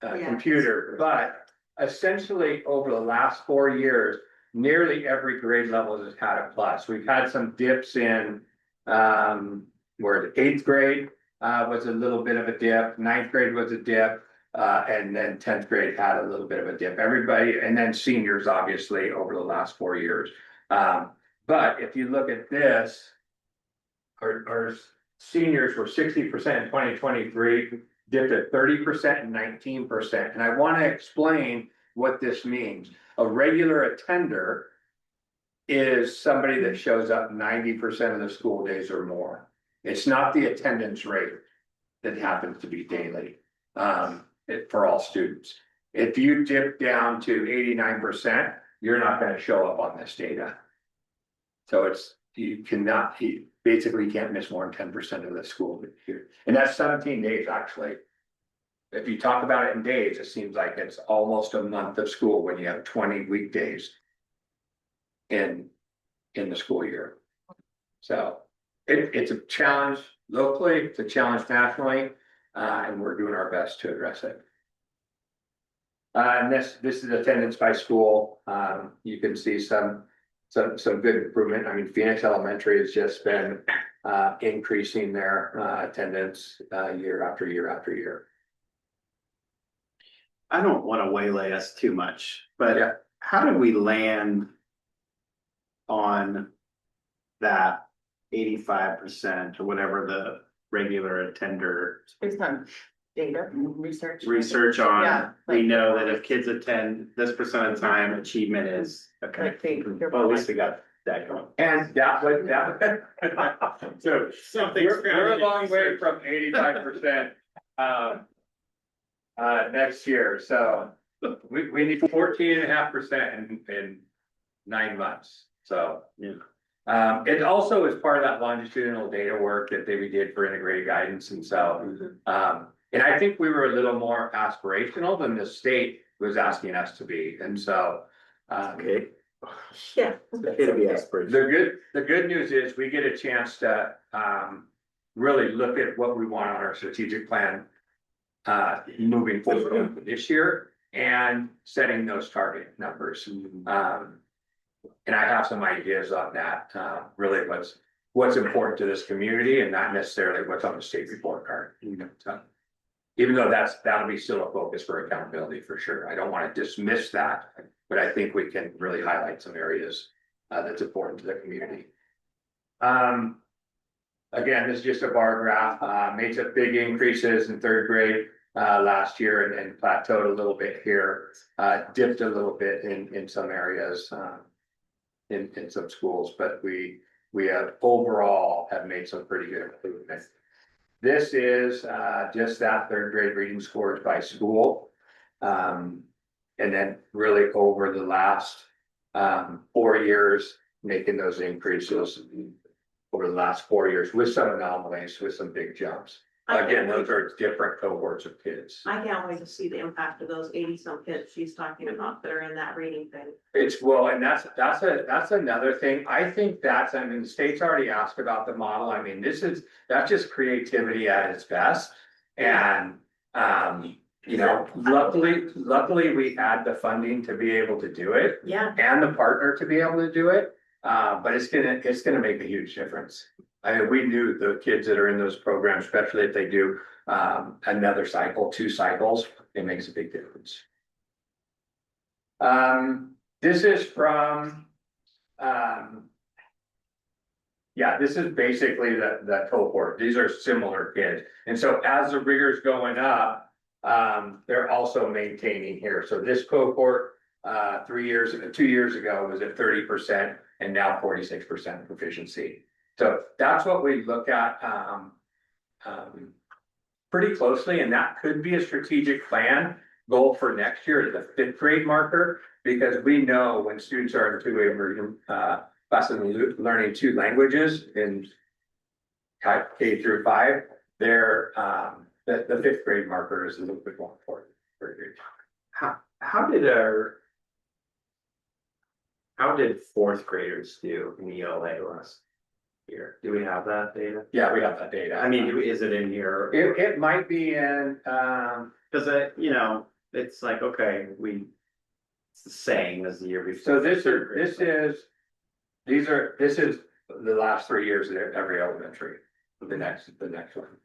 computer, but essentially over the last 4 years, nearly every grade level has had a plus. We've had some dips in where the 8th grade was a little bit of a dip, 9th grade was a dip, and then 10th grade had a little bit of a dip. Everybody, and then seniors, obviously, over the last 4 years. But if you look at this, our seniors were 60% in 2023, dipped at 30% and 19%. And I want to explain what this means. A regular attender is somebody that shows up 90% of the school days or more. It's not the attendance rate that happens to be daily for all students. If you dip down to 89%, you're not going to show up on this data. So you basically can't miss more than 10% of the school year. And that's 17 days, actually. If you talk about it in days, it seems like it's almost a month of school when you have 20 weekdays in the school year. So it's a challenge locally, it's a challenge nationally, and we're doing our best to address it. And this is attendance by school. You can see some good improvement. I mean, Phoenix Elementary has just been increasing their attendance year after year after year. I don't want to waylay us too much, but Yeah. how did we land on that 85% or whatever the regular attender Based on data, research. on? Yeah, We like- know that if kids attend this percent of the time, achievement is, okay. Like Well, at least we got that going. And that was so Something's we're a long way from 85% next year. So we need 14.5% in 9 months. So Yeah. it also is part of that longitudinal data work that we did for integrated guidance. And so and I think we were a little more aspirational than the state was asking us to be. And so Okay. Yeah. It'll be aspirational. the good news is we get a chance to really look at what we want on our strategic plan moving forward this year and setting those target numbers. And I have some ideas on that, really what's important to this community and not necessarily what's on the state report card. So, even though that'll be still a focus for accountability for sure. I don't want to dismiss that, but I think we can really highlight some areas that's important to the community. Again, this is just a bar graph, made some big increases in 3rd grade last year and plateaued a little bit here, dipped a little bit in some areas in some schools, but we have overall have made some pretty good improvements. This is just that 3rd grade reading scores by school. And then really over the last 4 years, making those increases over the last 4 years with some anomalies, with some big jumps. Again, those are different cohorts of kids. I can't wait to see the impact of those 80-some kids she's talking about that are in that reading thing. And that's another thing. I think the state's already asked about the model. I mean, that's just creativity at its best. And, luckily we had the funding to be able to do it. Yeah. And the partner to be able to do it. But it's gonna make a huge difference. I mean, we knew the kids that are in those programs, especially if they do another cycle, 2 cycles, it makes a big difference. This is from, this is basically the cohort. These are similar kids. And so as the rigor's going up, they're also maintaining here. So this cohort, 2 years ago was at 30% and now 46% proficiency. So that's what we look at pretty closely, and that could be a strategic plan goal for next year, the 5th grade marker, because we know when students are in 2A version classes learning 2 languages in K through 5, they're, the 5th grade marker is a little bit more important. How did 4th graders do in ELA last year? Do we have that data? Yeah, we have that data. I mean, is it in here? It might be in, Cause it's like, okay, it's the same as the year before. so this is the last 3 years of every elementary, the next one.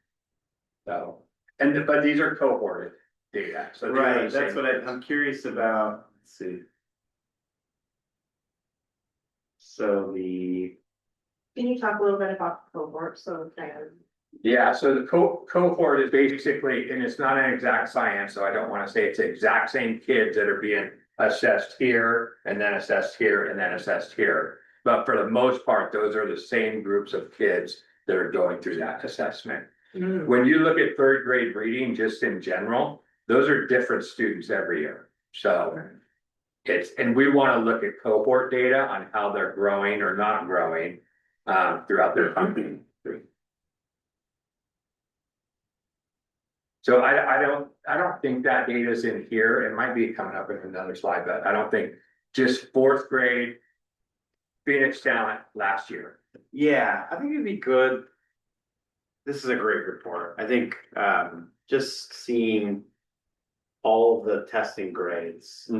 So, but these are cohorted data, so. these are Right, the that's same what kids. I'm curious about. Let's see. So Can you talk a little bit about the cohort, so Yeah, so the cohort is basically, and it's not an exact science, so I don't wanna say it's the exact same kids that are being assessed here, and then assessed here, and then assessed here. But for the most part, those are the same groups of kids that are going through that assessment. When you look at 3rd grade reading, just in general, those are different students every year, so. And we wanna look at cohort data on how they're growing or not growing, throughout their time. So I don't think that data is in here. It might be coming up in another slide, but I don't think just 4th grade. Phoenix talent last year. yeah, I think it'd be good. This is a great report. I think just seeing all the testing grades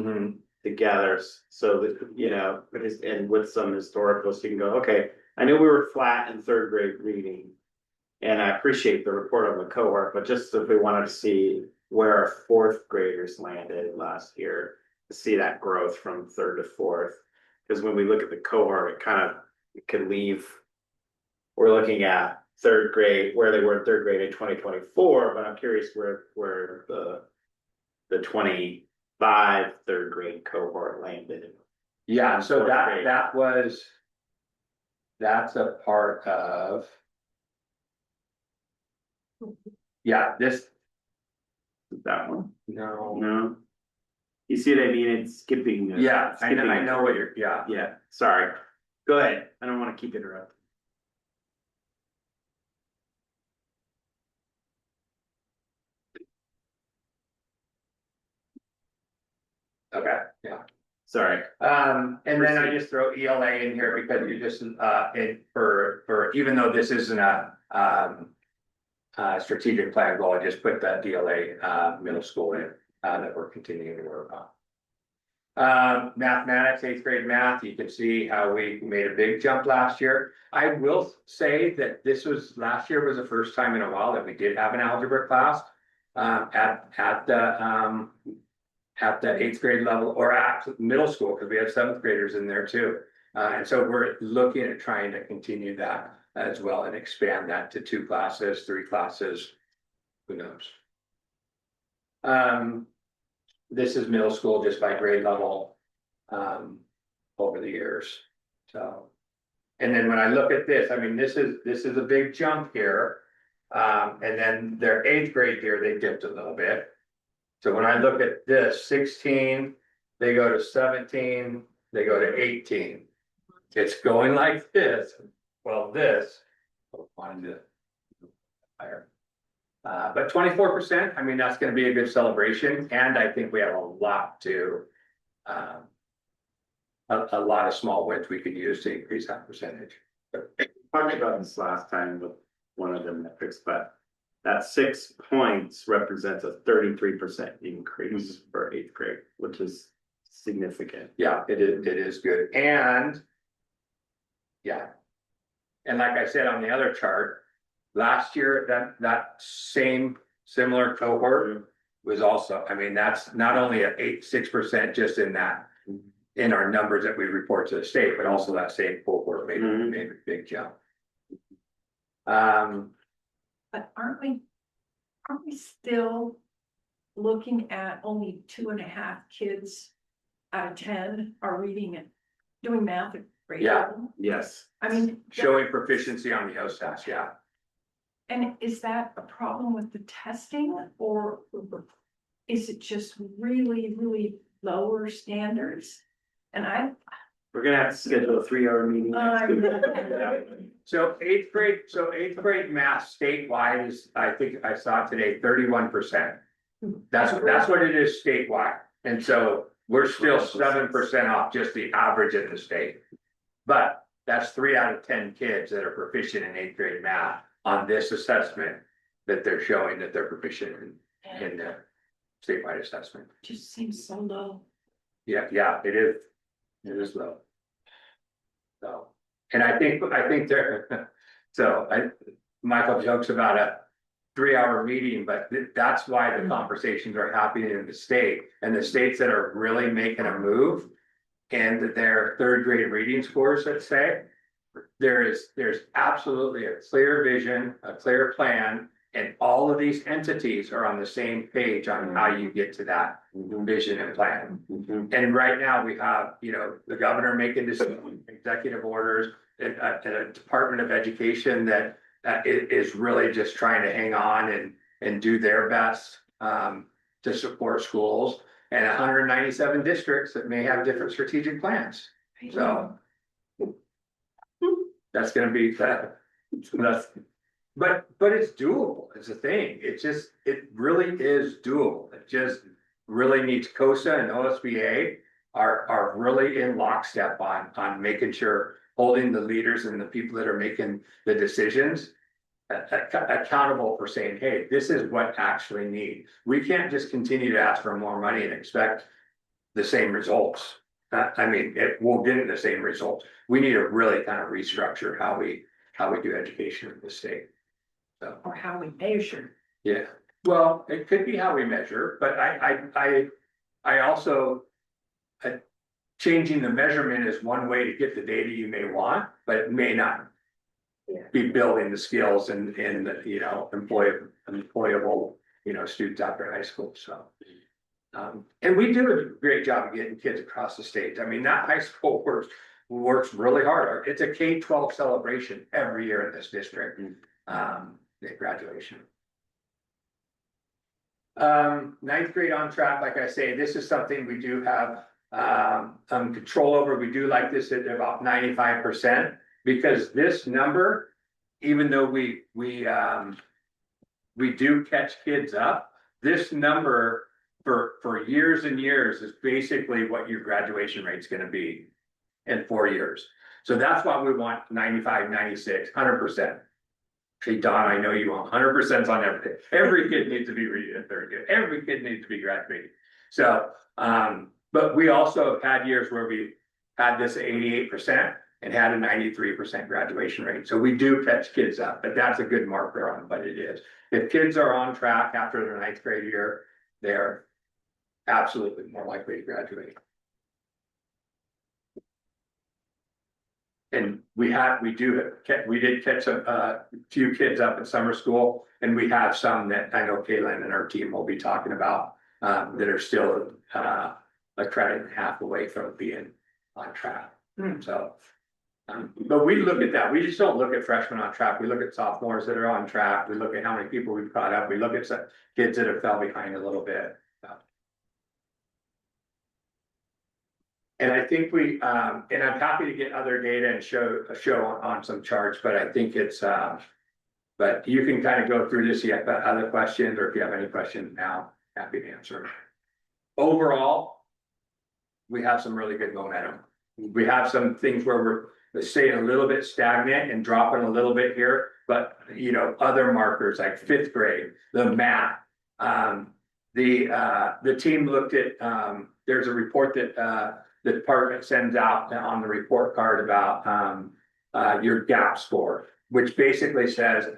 together, so that and with some historical, so you can go, okay, I knew we were flat in 3rd grade reading. And I appreciate the report on the cohort, but just if we wanted to see where our 4th graders landed last year, to see that growth from 3rd to 4th. Because when we look at the cohort, it can leave. We're looking at 3rd grade, where they were in 3rd grade in 2024, but I'm curious where the 25 3rd grade cohort landed. Yeah, so Fourth grade. that's a part of. Yeah, That one? no, No. You see what I mean? It's skipping. yeah, I skipping know what you're, yeah. Yeah, sorry. Go ahead. I don't want to keep interrupting. Okay, yeah. Sorry. And then I just throw ELA in here because you just, for, even though this isn't a, strategic plan goal, I just put that DLA, middle school in, that we're continuing to work on. Mathematics, 8th grade math, you can see how we made a big jump last year. I will say that last year was the first time in a while that we did have an algebra class, at the 8th grade level or at middle school, because we have 7th graders in there too. And so we're looking at trying to continue that as well and expand that to 2 classes, 3 classes, who knows? This is middle school just by grade level, over the years, so. And then when I look at this, I mean, this is a big jump here. And then their 8th grade here, they dipped a little bit. So when I look at this, 16, they go to 17, they go to 18. It's going like this, well, this, find it higher. But 24%, I mean, that's gonna be a good celebration, and I think we have a lot of small wins we could use to increase that percentage. Talked about this last time with one of the metrics, but that 6 points represents a 33% increase for 8th grade, which is significant. Yeah, it is good, and yeah. And like I said on the other chart, last year, that same similar cohort was also, I mean, that's not only at 6% just in our numbers that we report to the state, but also that same cohort made a big jump. But aren't we still looking at only 2.5 kids out of 10 are reading and doing math at grade level? Yes. I mean. Showing proficiency on the OSAS, yeah. And is that a problem with the testing, or is it just really, really lower standards? And We're gonna have to schedule a 3-hour meeting. next week. So eighth grade math statewide is, I think I saw today, 31%. That's what it is statewide. And so we're still 7% off just the average in the state. But that's 3 out of 10 kids that are proficient in eighth grade math on this assessment that they're showing that they're proficient in the statewide assessment. Just seems so low. Yeah, it is. It is low. So, and I think there, Michael jokes about a 3-hour meeting, but that's why the conversations are happening in the state, and the states that are really making a move. And their third grade reading scores, let's say, there's absolutely a clear vision, a clear plan, and all of these entities are on the same page on how you get to that vision and plan. And right now we have, the governor making this executive orders, and a Department of Education that is really just trying to hang on and do their best to support schools. And 197 districts that may have different strategic plans. So that's gonna be that. But it's doable. It's a thing. It really is doable. It just really needs COSA and OSBA are really in lockstep on making sure holding the leaders and the people that are making the decisions accountable for saying, hey, this is what actually needs. We can't just continue to ask for more money and expect the same results. I mean, we'll get the same results. We need to really kind of restructure how we do education in the state. So, Or how we measure. yeah, well, it could be how we measure, but I also changing the measurement is one way to get the data you may want, but it may not be building the skills and employable, students after high school, so. And we do a great job of getting kids across the state. I mean, that high school works really hard. It's a K-12 celebration every year in this district, the graduation. Ninth grade on track, like I say, this is something we do have control over. We do like this at about 95%. Because this number, even though we do catch kids up, this number for years and years is basically what your graduation rate's gonna be in 4 years. So that's why we want 95, 96, 100%. Okay, Don, I know you want 100% on everything. Every kid needs to be reading in third grade. Every kid needs to be graduating. So, but we also have had years where we had this 88%. And had a 93% graduation rate. So we do catch kids up, but that's a good marker on what it is. If kids are on track after their 9th grade year, they're absolutely more likely to graduate. And we did catch a few kids up at summer school, and we have some that I know Kaylin and our team will be talking about that are still a credit and a half away from being on track. So. But we look at that. We just don't look at freshmen on track. We look at sophomores that are on track. We look at how many people we've caught up. We look at some kids that have fell behind a little bit. And I think and I'm happy to get other data and show on some charts, but I think it's, but you can kind of go through this. If you have other questions, or if you have any questions now, happy to answer. Overall, we have some really good momentum. We have some things where we're staying a little bit stagnant and dropping a little bit here, but other markers like 5th grade, the math, the team looked at, there's a report that the department sends out on the report card about your gap score, which basically says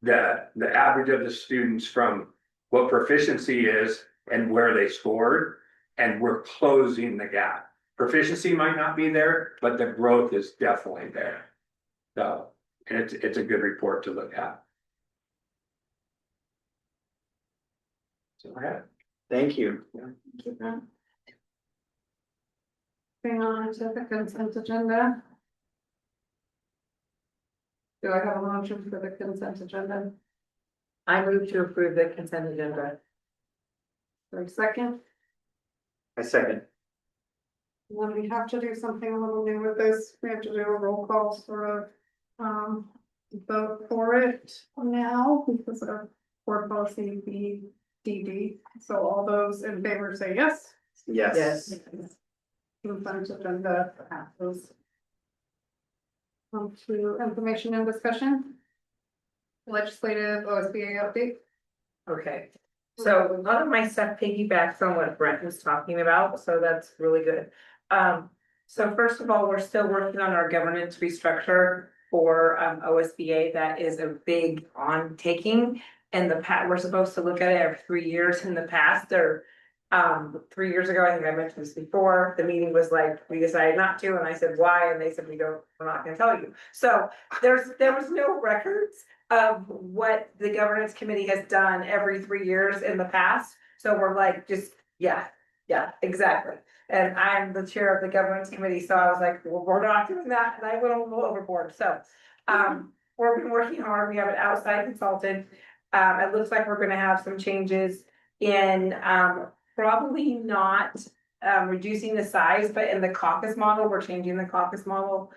that the average of the students from what proficiency is and where they scored, and we're closing the gap. Proficiency might not be there, but the growth is definitely there. So, and it's a good report to look at. So, Thank you. Hang on to the consent agenda. Do I have a motion for the consent agenda? I move to approve the consent agenda. For a second, I second. And then we have to do something a little new with this, we have to do a roll call sort of, vote for it now, because of board policy BDD. So all those in favor say yes. Yes. Consent agenda passes. On to information and discussion. Legislative OSBA update. Okay, so a lot of my stuff piggybacks on what Brent was talking about, so that's really good. So first of all, we're still working on our governance restructure for OSBA. That is a big taking. And we're supposed to look at it every 3 years. In the past, or 3 years ago, I think I mentioned this before, the meeting was like, we decided not to, and I said, why? And they said, we're not gonna tell you. So there was no records of what the governance committee has done every 3 years in the past. So we're like, just, yeah, exactly. And I'm the chair of the governance committee, so I was like, well, we're not doing that, and I went a little overboard, so. We've been working hard, we have an outside consultant. It looks like we're gonna have some changes in, probably not, reducing the size, but in the caucus model, we're changing the caucus model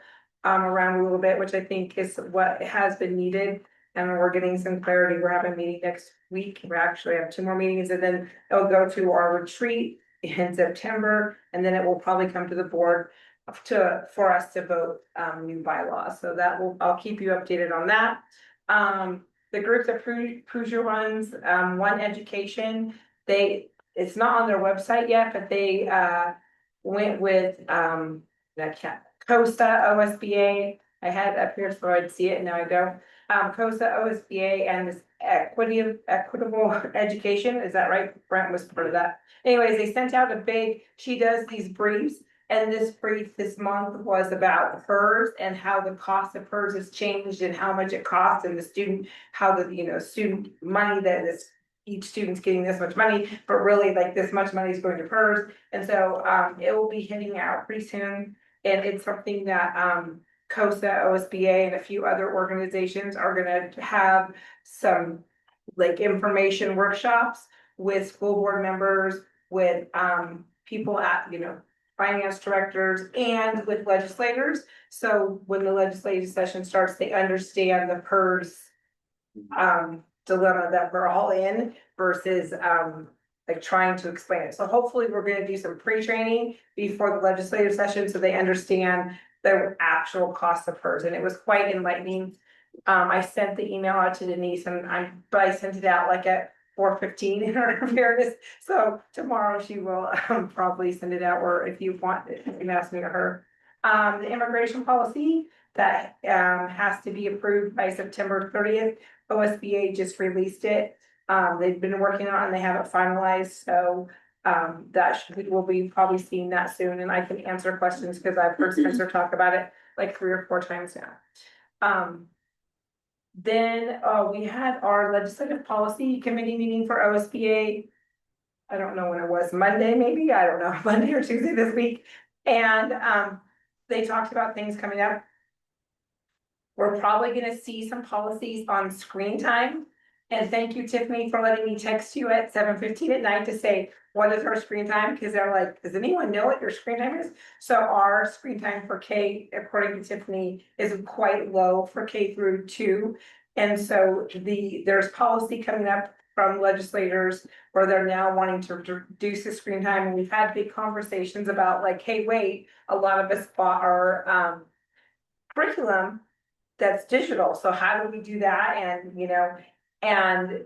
around a little bit, which I think is what has been needed. And we're getting some clarity. We're having a meeting next week. We actually have 2 more meetings, and then it'll go to our retreat in September, and then it will probably come to the board for us to vote new bylaws. So I'll keep you updated on that. The group that Prusa runs, One Education, it's not on their website yet, but they went with Costa OSBA. I had it up here so I'd see it, and now I don't. Costa OSBA and this equitable education, is that right? Brent was part of that. Anyways, they sent out she does these briefs, and this brief this month was about PERS and how the cost of PERS has changed and how much it costs, and how the student money that is, each student's getting this much money, but really like this much money is going to PERS. And so it will be hitting out pretty soon, and it's something that COSA, OSBA, and a few other organizations are gonna have some like information workshops with school board members, with people at, finance directors, and with legislators. So when the legislative session starts, they understand the PERS dilemma that we're all in versus like trying to explain it. So hopefully we're gonna do some pre-training before the legislative session so they understand the actual cost of PERS, and it was quite enlightening. I sent the email out to Denise, but I sent it out like at 4:15 in her fairness. So tomorrow she will probably send it out, or if you want, you can ask me or her. The immigration policy that has to be approved by September 30th. OSBA just released it. They've been working on it and they haven't finalized, so we'll be probably seeing that soon, and I can answer questions because I've heard Spencer talk about it like 3 or 4 times now. Then we had our legislative policy committee meeting for OSBA. I don't know when it was, Monday maybe, I don't know, Monday or Tuesday this week. And they talked about things coming up. We're probably gonna see some policies on screen time. And thank you, Tiffany, for letting me text you at 7:15 at night to say, what is our screen time? Because they're like, does anyone know what your screen time is? So our screen time for K, according to Tiffany, is quite low for K through 2. And so there's policy coming up from legislators where they're now wanting to reduce the screen time. And we've had big conversations about like, hey, wait, a lot of us bought our curriculum that's digital. So how do we do that? And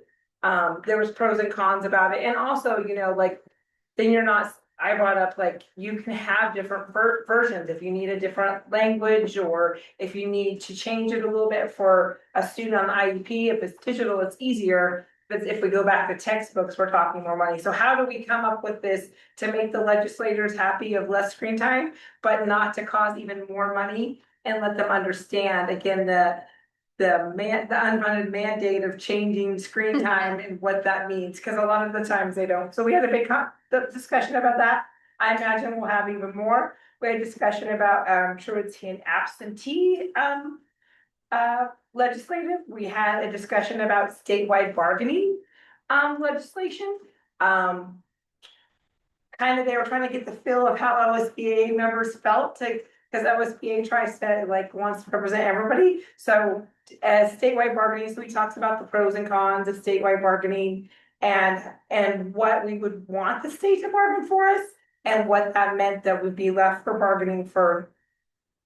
there was pros and cons about it. And also, like, then I brought up like, you can have different versions if you need a different language, or if you need to change it a little bit for a student on the IEP. If it's digital, it's easier. But if we go back to textbooks, we're talking more money. So how do we come up with this to make the legislators happy of less screen time, but not to cause even more money, and let them understand again the unfunded mandate of changing screen time and what that means, because a lot of the times they don't. So we had a big discussion about that. I imagine we'll have even more. We had a discussion about truancy and absentee legislative. We had a discussion about statewide bargaining legislation. kind of, they were trying to get the feel of how OSBA members felt to, because OSBA tries to like wants to represent everybody. So as statewide bargaining, so we talked about the pros and cons of statewide bargaining and what we would want the state to bargain for us and what that meant that would be left for bargaining for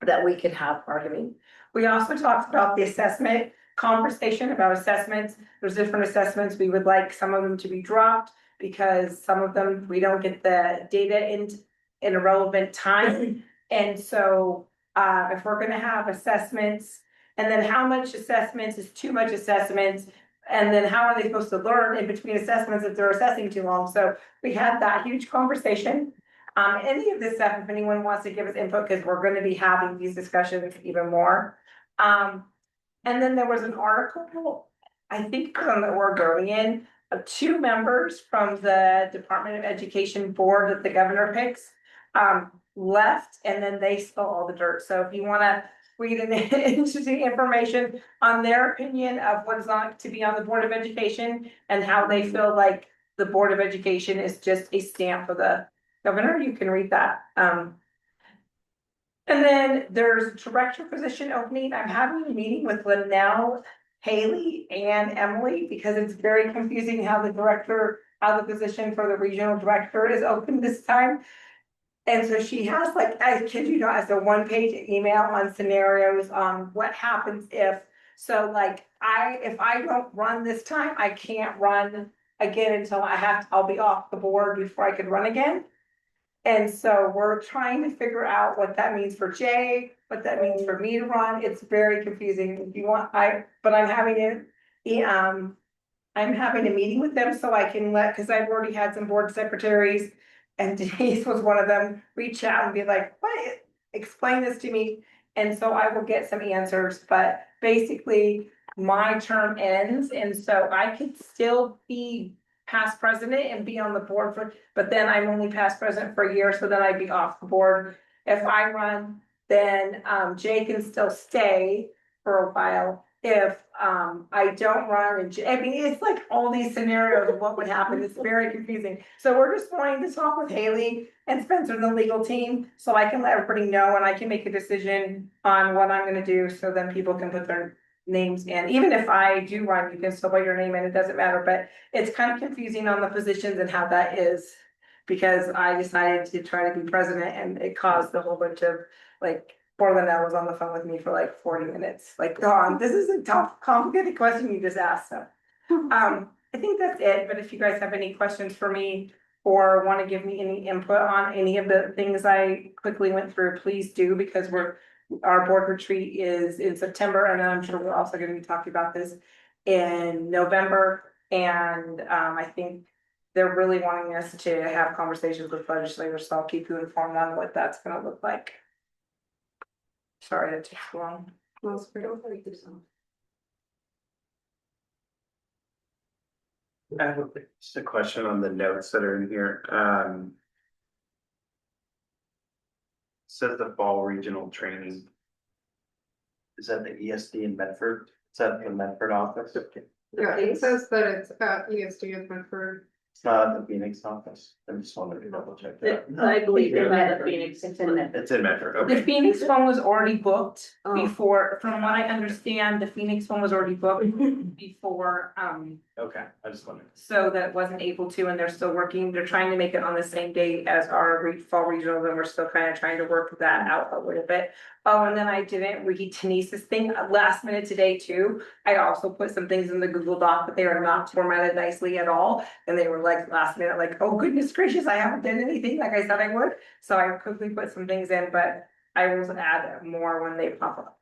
that we could have bargaining. We also talked about the assessment conversation about assessments. There's different assessments. We would like some of them to be dropped because some of them, we don't get the data in a relevant time. And so, if we're gonna have assessments, and then how much assessments is too much assessments? And then how are they supposed to learn in between assessments if they're assessing too long? So we had that huge conversation. Any of this stuff, if anyone wants to give us input, because we're gonna be having these discussions even more. And then there was an article, I think on the Oregonian, of 2 members from the Department of Education board that the governor picks, left, and then they spill all the dirt. So if you wanna read an interesting information on their opinion of what is not to be on the Board of Education and how they feel like the Board of Education is just a stamp for the governor, you can read that. And then there's director position opening. I'm having a meeting with Linnell, Haley, and Emily because it's very confusing how the position for the regional director is open this time. And so she has like, I kid you not, it's a 1-page email on scenarios on what happens if. So like, if I don't run this time, I can't run again until I'll be off the board before I could run again. And so we're trying to figure out what that means for Jay, what that means for me to run. It's very confusing. If you want, but I'm having a meeting with them so I can because I've already had some board secretaries and Denise was one of them, reach out and be like, what, explain this to me. And so I will get some answers, but basically my term ends. And so I could still be past president and be on the board but then I'm only past president for a year, so then I'd be off the board. If I run, then Jay can still stay for a while. If I don't run, I mean, it's like all these scenarios of what would happen. It's very confusing. So we're just wanting to talk with Haley and Spencer, the legal team, so I can let everybody know and I can make a decision on what I'm gonna do, so then people can put their names in. Even if I do run, you can still put your name in, it doesn't matter, but it's kind of confusing on the positions and how that is. Because I decided to try to be president and it caused a whole bunch of like, Portland was on the phone with me for like 40 minutes, like, Dawn, this is a tough, complicated question you just asked, so. I think that's it, but if you guys have any questions for me or want to give me any input on any of the things I quickly went through, please do, because our board retreat is in September, and I'm sure we're also going to be talking about this in November. And I think they're really wanting us to have conversations with legislators, so I'll keep you informed on what that's going to look like. Sorry, that took too long. I have just a question on the notes that are in here. Says the fall regional training. Is that the ESD in Medford? Is that the Medford office? Yeah, it says that it's at ESD in Medford. It's not at the Phoenix office. I just wanted to double check that. I believe they're at Phoenix. It's in Medford. It's in Medford, The okay. Phoenix one was already booked before, from what I understand, the Phoenix one was already booked before, Okay, I just wondered. so that wasn't able to, and they're still working, they're trying to make it on the same day as our fall regional, and we're still kind of trying to work that out a little bit. Oh, and then I didn't read Denise's thing last minute today too. I also put some things in the Google Doc, but they are not formatted nicely at all. And they were like last minute, like, oh goodness gracious, I haven't done anything like I said I would. So I quickly put some things in, but I will add more when they pop up.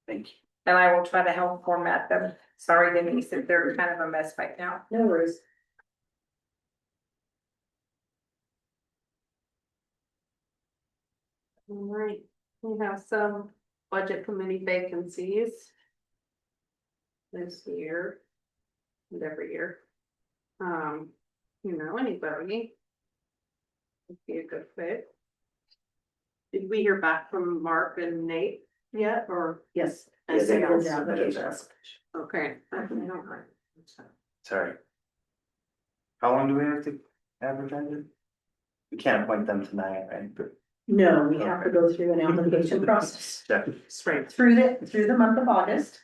Thank you. And I will try to help format them. Sorry, Denise, if they're kind of a mess right now. No worries. All right, we have some budget committee vacancies this year and every year. Anybody would be a good fit. Did we hear back from Mark and Nate yet, or? Yes. Yeah, they I don't sent have the that applications. Okay. Sorry. How long do we have to advertise it? We can't appoint them tonight, right? No, we have to go through an application process Right. through the month of August.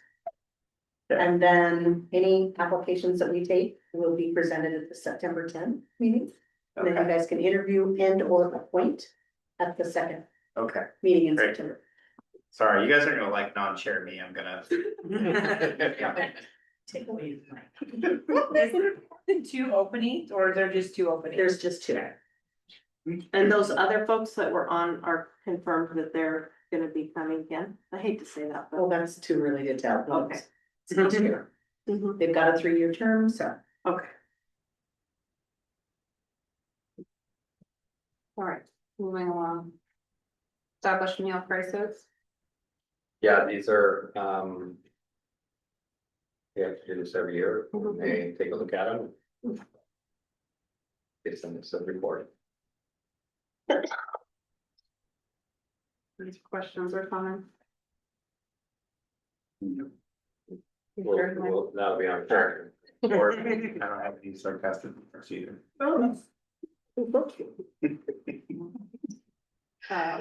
And then any applications that we take will be presented at the September 10th meeting. And then you guys can interview and or appoint at the second Okay, meeting in Great. September. sorry, you guys are gonna like non-chair me, I'm gonna. Take away. Is there two openings or is there just two openings? There's just two. And those other folks that were on are confirmed that they're gonna be coming again. I hate to say that, Well, but. that's too early to tell. Okay. It's next year. Mhm. They've got a 3-year term, so. Okay. All right, moving along. Established meal prices. Yeah, these are, we have to do this every year, and take a look at them. It's in this report. Any questions or comments? That'll be on track. Or I don't have any sarcastic remarks either.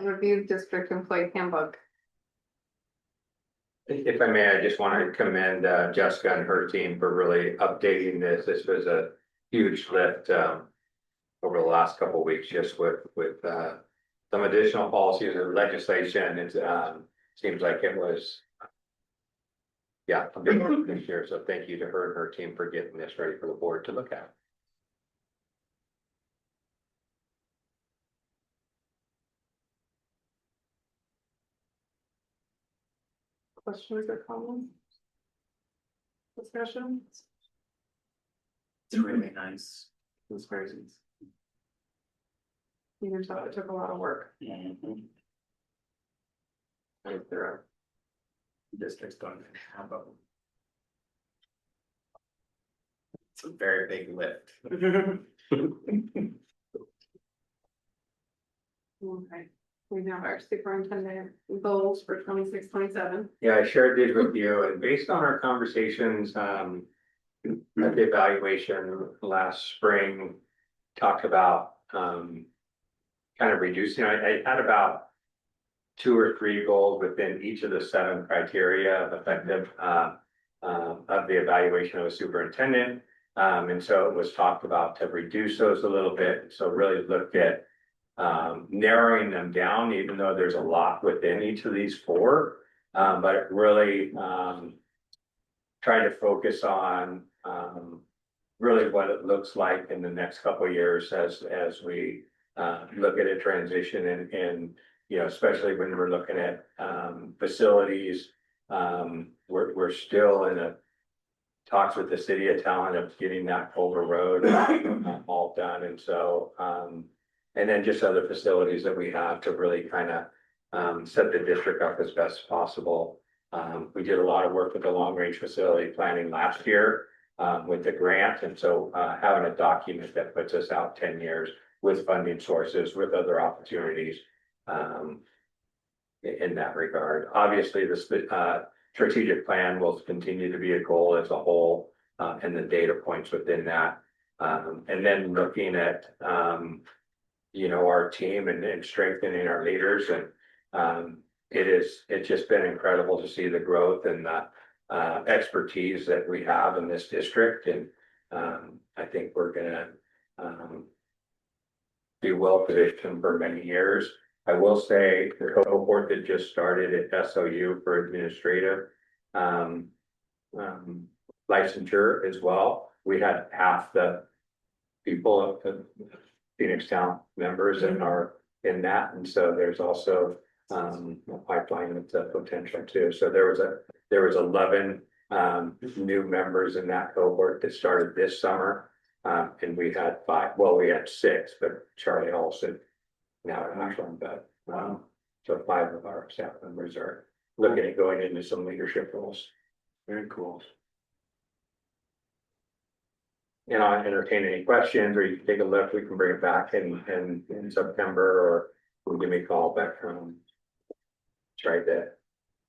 Review district employee handbook. If I may, I just want to commend Jessica and her team for really updating this. This was a huge lift over the last couple of weeks, just with some additional policies and legislation. It seems like it was, yeah, a big work this year. So thank you to her and her team for getting this ready for the board to look at. Questions or comments? Discussion? It's really nice. It's crazy. You can tell it took a lot of work. Mhm. If there are Districts don't have them. It's a very big lift. Okay, we have our superintendent goals for 26-27. Yeah, I shared these with you, and based on our conversations, at the evaluation last spring, talked about, kind of reducing, I had about 2 or 3 goals within each of the 7 criteria of effective, of the evaluation of a superintendent. And so it was talked about to reduce those a little bit, so really look at narrowing them down, even though there's a lot within each of these 4. But really try to focus on really what it looks like in the next couple of years as we look at a transition and you know, especially when we're looking at facilities. We're still in a talks with the city of Talent of getting that Culver Road all done, and so and then just other facilities that we have to really kind of set the district up as best as possible. We did a lot of work with the long range facility planning last year with the grant, and so having a document that puts us out 10 years with funding sources, with other opportunities in that regard. Obviously, the strategic plan will continue to be a goal as a whole, and the data points within that. And then looking at, you know, our team and strengthening our leaders. And it's just been incredible to see the growth and the expertise that we have in this district. And I think we're gonna be well positioned for many years. I will say the cohort that just started at SOU for administrative licensure as well. We had half the people of Phoenix Town members that are in that, and so there's also a pipeline of the potential too. So there was 11 new members in that cohort that started this summer, and we had 5. Well, we had 6, but Charlie Olson now at Ashland, but so 5 of our staff members are looking at going into some leadership roles. Very cool. You know, I entertain any questions, or you can take a look. We can bring it back in September, or give me a call back from. Try to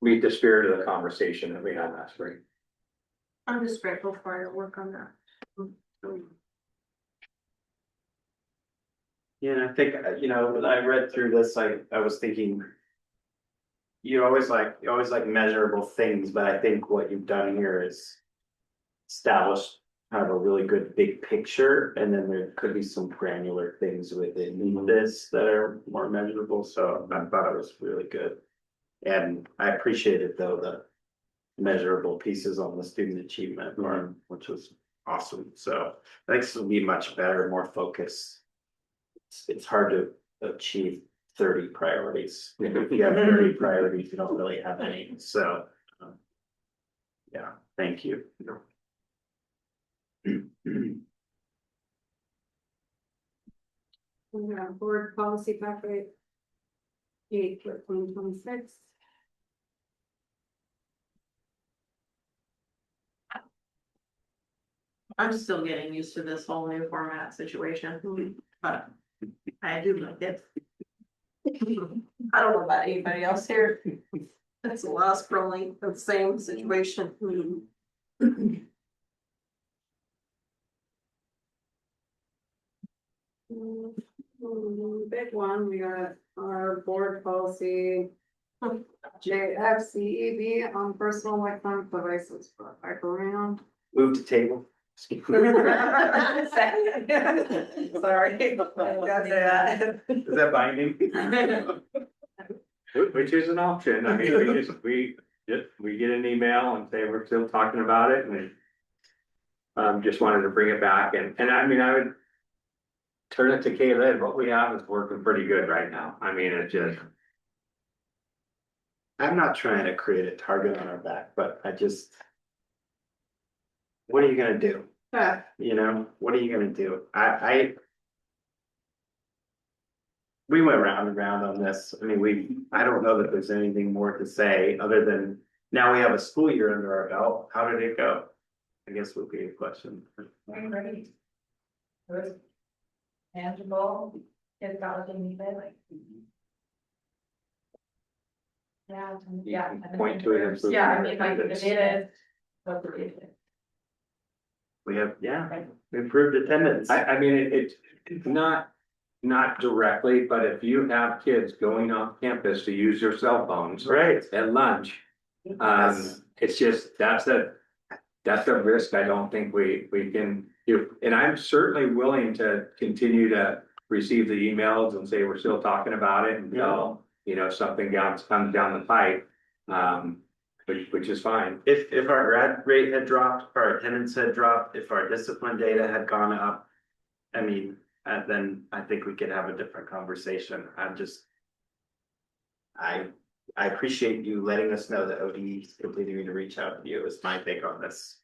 meet the spirit of the conversation that we had last week. I'm just grateful for your work on that. Yeah, and I think, when I read through this, I was thinking. You always like measurable things, but I think what you've done here is. Establish kind of a really good big picture, and then there could be some granular things within this that are more measurable, so I thought it was really good. And I appreciated though the measurable pieces on the student achievement part, which was awesome, so I think this will be much better, more focused. It's hard to achieve 30 priorities. If you have 30 priorities, you don't really have any, so. Yeah, thank you. We have board policy packet. 8/2026. I'm still getting used to this whole new format situation, but I do like it. I don't know about anybody else here. That's a lot of scrolling, the same situation. Big one, we got our board policy. JFCEB on personal electronic devices for background. Move to table. Sorry. Is that binding? Which is an option, I mean, we get an email and say we're still talking about it and. Just wanted to bring it back and I mean, I would. Turn it to Kayla, what we have is working pretty good right now, I mean, it just. I'm not trying to create a target on our back, but I just. What are you gonna do? What are you gonna do? We went round and round on this, I mean, I don't know that there's anything more to say, other than, now we have a school year under our belt, how did it go? I guess would be a question. Ready? Good. Tangible, kids got what they needed, like. Yeah. Yeah. Point to it. Yeah, I mean, like, the data is what the data is. We have, improved attendance. I mean, it's not directly, but if you have kids going off campus to use their cell phones. Right. At lunch, Yes. it's just, that's a risk I don't think we can do. And I'm certainly willing to continue to receive the emails and say we're still talking about it until, something else comes down the pipe. Which is fine. If our grad rate had dropped, if our attendance had dropped, if our discipline data had gone up, I mean, then I think we could have a different conversation. I appreciate you letting us know that ODE is continuing to reach out to you, is my take on this.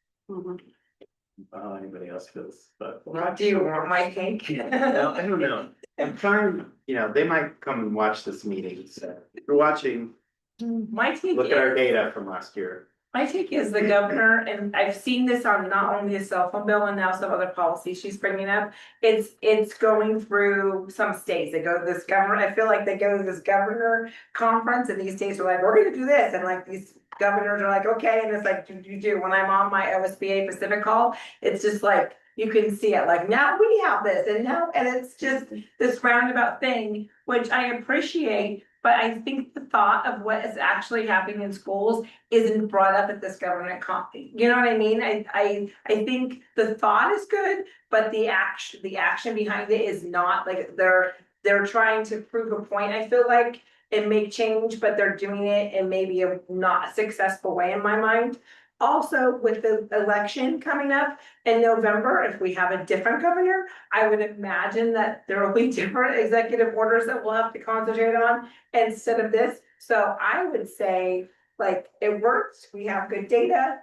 How anybody else feels, but. What do you want, my cake? No, I don't know. I'm trying, they might come and watch this meeting, so if you're watching, My take look at our data from last year. My take is the governor, and I've seen this on not only his cell phone bill and now some other policies she's bringing up. It's going through some states. They go to this governor, I feel like they go to this governor conference and these states are like, we're gonna do this. And like these governors are like, okay. And it's like, do. When I'm on my OSBA Pacific call, it's just like, you can see it like, now we have this and it's just this roundabout thing, which I appreciate. But I think the thought of what is actually happening in schools isn't brought up at this government conference. You know what I mean? I think the thought is good, but the action behind it is not. Like they're trying to prove a point, I feel like, and make change, but they're doing it in maybe a not successful way in my mind. Also, with the election coming up in November, if we have a different governor, I would imagine that there will be different executive orders that we'll have to concentrate on instead of this. So I would say, like, it works. We have good data.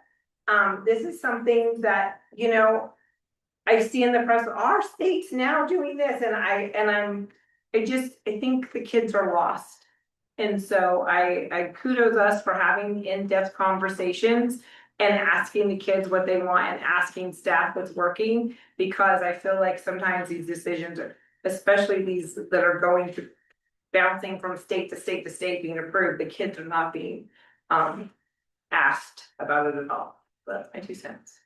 This is something that, I see in the press, our state's now doing this, and I think the kids are lost. And so I kudos us for having in-depth conversations and asking the kids what they want and asking staff what's working, because I feel like sometimes these decisions are, especially these that are going to bouncing from state to state to state being approved, the kids are not being asked about it at all. That's my 2 cents.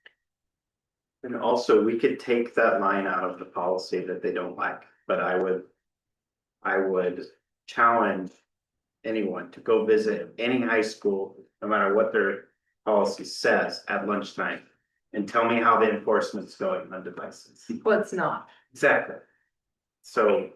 And also, we could take that line out of the policy that they don't like, but I would I would challenge anyone to go visit any high school, no matter what their policy says at lunchtime. And tell me how the enforcement's going on devices. Well, it's not. Exactly. So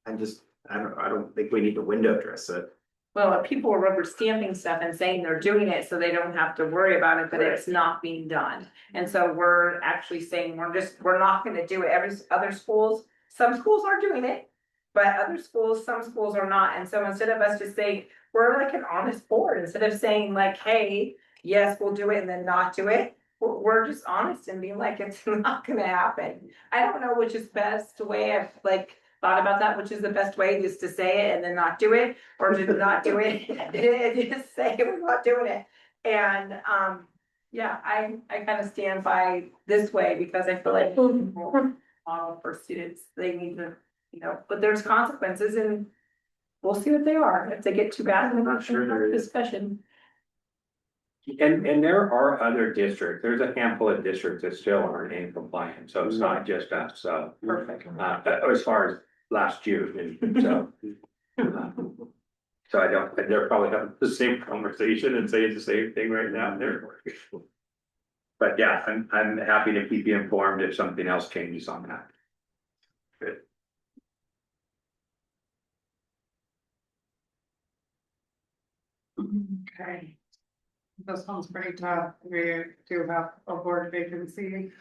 I don't think we need to window dress it. Well, people are rubber stamping stuff and saying they're doing it so they don't have to worry about it, but it's not being done. And so we're actually saying, we're not gonna do it. Other schools, some schools are doing it. But other schools, some schools are not. And so instead of us just saying, we're like an honest board, instead of saying like, hey, yes, we'll do it and then not do it. We're just honest and being like, it's not gonna happen. I don't know which is best way. I've like thought about that, which is the best way, just to say it and then not do it, or to not do it and just say we're not doing it. And yeah, I kind of stand by this way because I feel like model for students, they need to, but there's consequences and we'll see what they are. If they get too bad, then I'm sure there's discussion. And there are other districts, there's a handful of districts that still aren't in compliance, so it's not just us, so. Perfect. As far as last year, and so. So they're probably having the same conversation and saying the same thing right now, but yeah, I'm happy to keep you informed if something else changes on that. Good. Okay. This one's pretty tough. We do have a board vacancy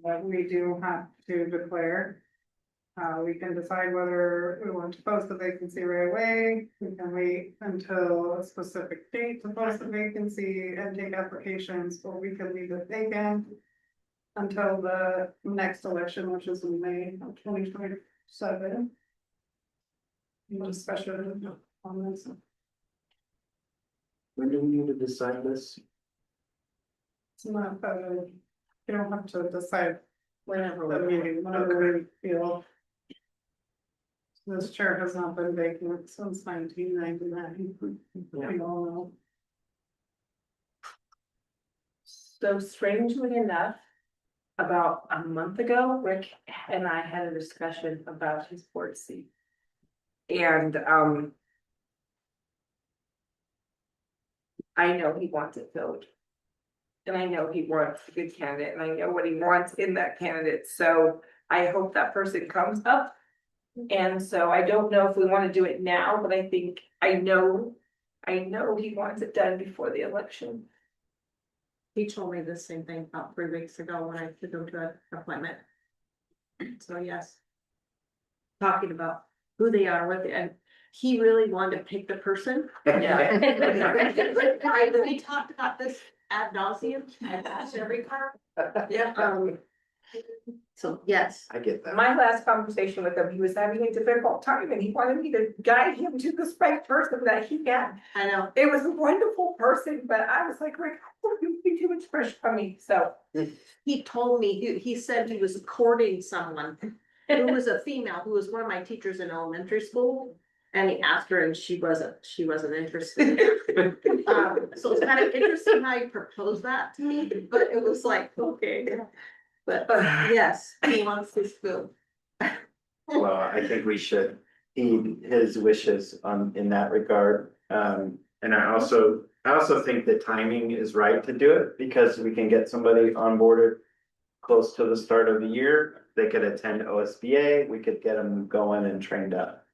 that we do have to declare. We can decide whether we want to post the vacancy right away. We can wait until a specific date to post the vacancy and take applications, or we can leave it vacant until the next election, which is in May of 2027. No discussion on this. When do we need to decide this? It's not, you don't have to decide whenever the meeting, whenever we feel. This chair has not been vacant since 1999. We all know. So strangely enough, about a month ago, Rick and I had a discussion about his board seat. And I know he wants it filled. And I know he wants a good candidate, and I know what he wants in that candidate, so I hope that person comes up. And so I don't know if we want to do it now, but I think, I know he wants it done before the election. He told me the same thing about 3 weeks ago when I took him to an appointment. So yes. Talking about who they are, what they, and he really wanted to pick the person. Yeah. We talked about this ad nauseum, I've asked every car. Yeah. So yes. I get that. My last conversation with him, he was having a difficult time and he wanted me to guide him to the right person that he got. I know. It was a wonderful person, but I was like, Rick, you be too much pressure on me, so. He told me, he said he was courting someone who was a female, who was one of my teachers in elementary school. And he asked her and she wasn't interested. So it's kind of interesting how he proposed that to me, but it was like, okay. But yes, he wants this bill. Well, I think we should heed his wishes in that regard. And I also think the timing is right to do it because we can get somebody onboarded close to the start of the year. They could attend OSBA, we could get them going and trained up.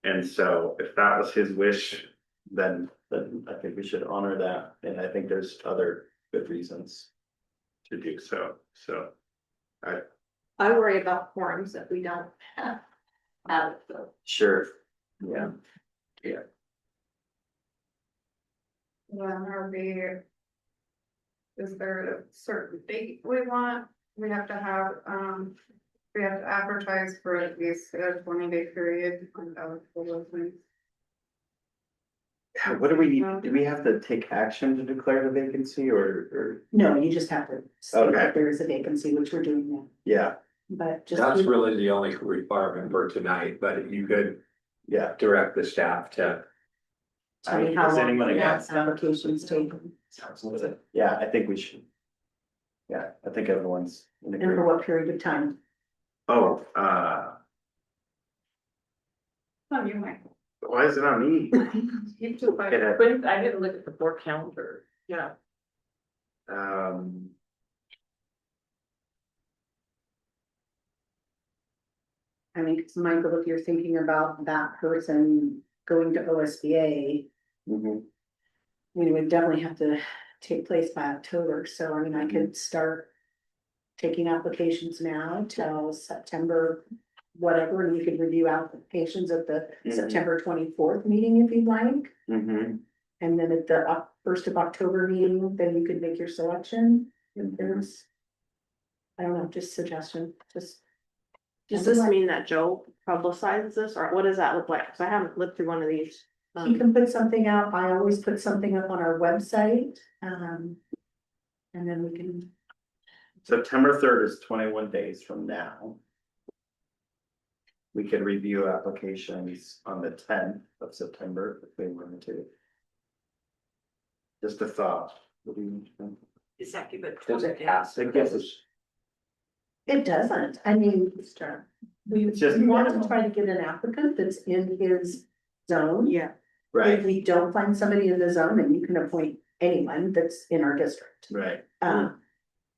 And so if that was his wish, then I think we should honor that. And I think there's other good reasons to do so. So I worry about quorums that we don't have. So. Sure. Yeah. Is there a certain date we want? We have to have, we have to advertise for at least a 20-day period. What do we need? Do we have to take action to declare the vacancy or? No, you just have to state Okay. that there is a vacancy, which we're doing now, Yeah, but just. That's really the only requirement for tonight, but you could yeah. direct the staff to. Tell me how Does long anyone the have- applications take Yeah, I think we should. Yeah, I think everyone's in and for agreement. what period of time. Oh, Oh, you might. Why is it on me? You just like, Get it. but I didn't look at the board calendar, yeah. Um. I mean, 'cause Michael, if you're thinking about that person going to OSBA, mhm. I mean, it would definitely have to take place by October, so I mean, I could start taking applications now till September, whatever, and we could review applications at the Mhm. September 24th meeting if you'd like. Mhm. And then at the 1st of October meeting, then you could make your selection. If there's, I don't know, just suggestion, just. Does this mean that Joe publicizes this, or what does that look like? Cause I haven't lived through one of these. You can put something out, I always put something up on our website, and then we can, September 3rd is 21 days from now. We could review applications on the 10th of September if we wanted to. Just a thought. What do you think? Is that give it? Does it have to I guess it's it doesn't, I mean, we It's just- want to try to get an applicant that's in his zone. Yeah. If right, we don't find somebody in the zone, then you can appoint anyone that's in our district. right.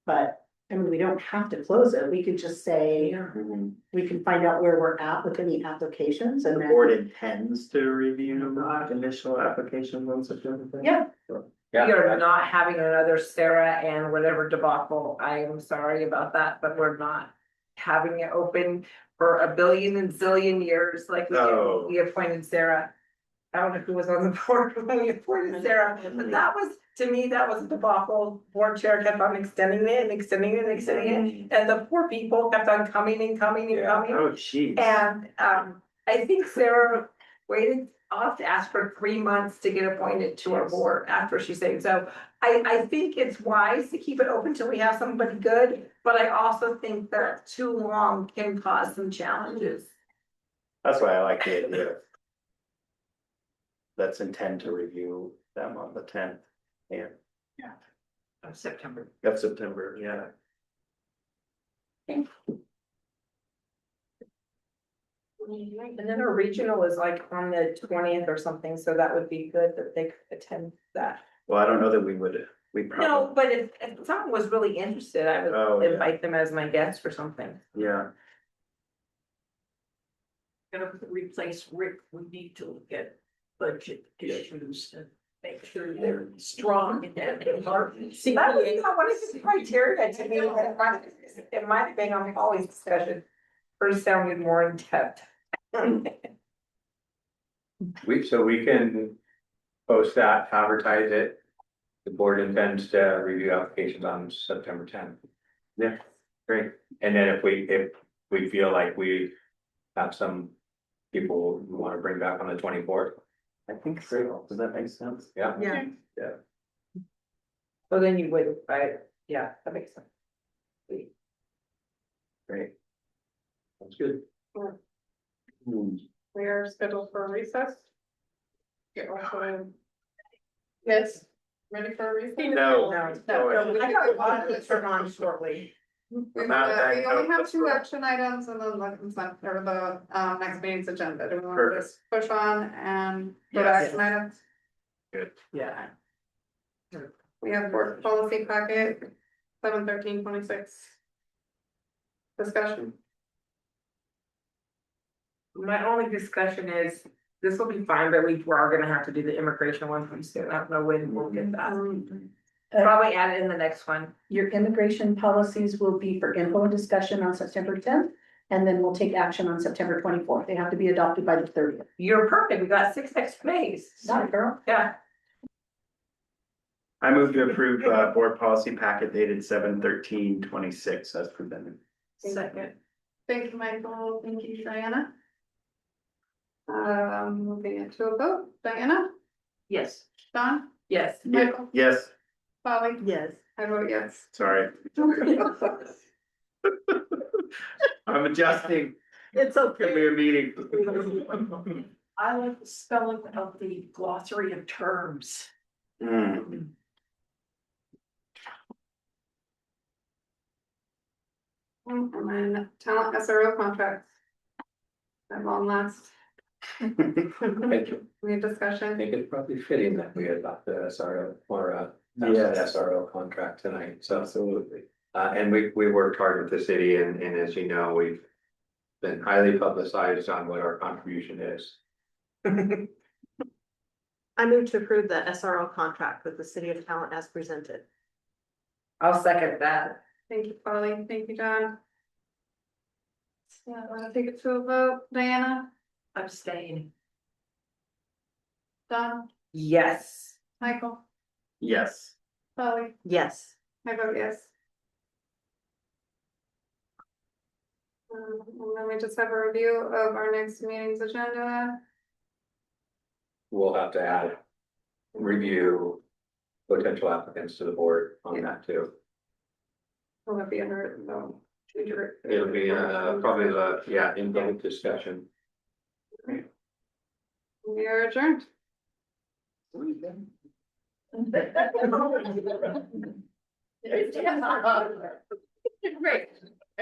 But, I mean, we don't have to close it, we could just say, Mhm. we can find out where we're at with any applications and The then. board intends to review initial applications on September. Yeah. We are not having another Sarah and whatever debacle. I am sorry about that, but we're not having it open for a billion and zillion years like we did. Oh. We appointed Sarah. I don't know who was on the board when we appointed Sarah, but that was, to me, that was a debacle. Board chair kept on extending it and extending it and extending it, and the poor people kept on coming and coming and coming. Oh, geez. And I think Sarah waited, I'll have to ask for 3 months to get appointed to our board after she said, so. I think it's wise to keep it open till we have somebody good, but I also think that too long can cause some challenges. That's why I like the idea. Let's intend to review them on the 10th. Yeah, Of September. of September, yeah. And then our regional is like on the 20th or something, so that would be good that they could attend that. Well, I don't know that we No, probably, but if someone was really interested, I Oh, would yeah. invite them as my guest or something. yeah. Gonna replace Rick, we need to look at budget issues and make sure they're strong in that department. See, that was not one of the criteria to me, it might have been on Holly's discussion. Hers sounded more in depth. So we can post that, advertise it. The board intends to review applications on September 10th. Yeah, great. And then if we feel like we have some people we want to bring back on the 24th. I think so. Does that make sense? Yeah. Yeah. Yeah. So then you would, right? Yeah, that makes sense. Great. That's good. Hmm. We are scheduled for a recess. Get also. Yes. Ready for a recess? No. I got a lot to turn on shortly. We Not that we only have helpful. 2 action items and then the consent or the next meeting's agenda. Do we want to Perfect. just push on and go to Yes. action items? Good. Yeah. We have board policy packet, 7/13/26. Discussion. My only discussion is, this will be fine, but we are gonna have to do the immigration one pretty soon. I don't know when we'll get that. Probably add it in the next one. Your immigration policies will be for info and discussion on September 10th, and then we'll take action on September 24th. They have to be adopted by the 30th. You're perfect. We got 6 extra days. Sorry, girl. Yeah. I move to approve board policy packet dated 7/13/26 as presented. Second. Thank you, Michael. Thank you, Diana. Moving into a vote. Diana, Yes. Don, Yes. Michael, Yes, Polly, Yes. I vote yes. sorry. I'm adjusting. It's Give me okay. a meeting. I like the spelling of the glossary of terms. Hmm. And then talent SRO contracts. That long last. Thank you. Any I discussion? think it's probably fitting that we adopt the SRO or Yes. SRO contract tonight, so. Absolutely. And we worked hard with the city and as you know, we've been highly publicized on what our contribution is. I move to approve the SRO contract with the city of Talent as presented. I'll second that. Thank you, Polly. Thank you, John. So I want to take it to a vote. Diana, Abstain. Don, Yes. Michael, Yes. Polly, Yes. I vote yes. And then we just have a review of our next meeting's agenda. We'll have to add, review potential applicants to the board on that too. Will it be under the? It'll be probably in-depth discussion. We are adjourned. Great.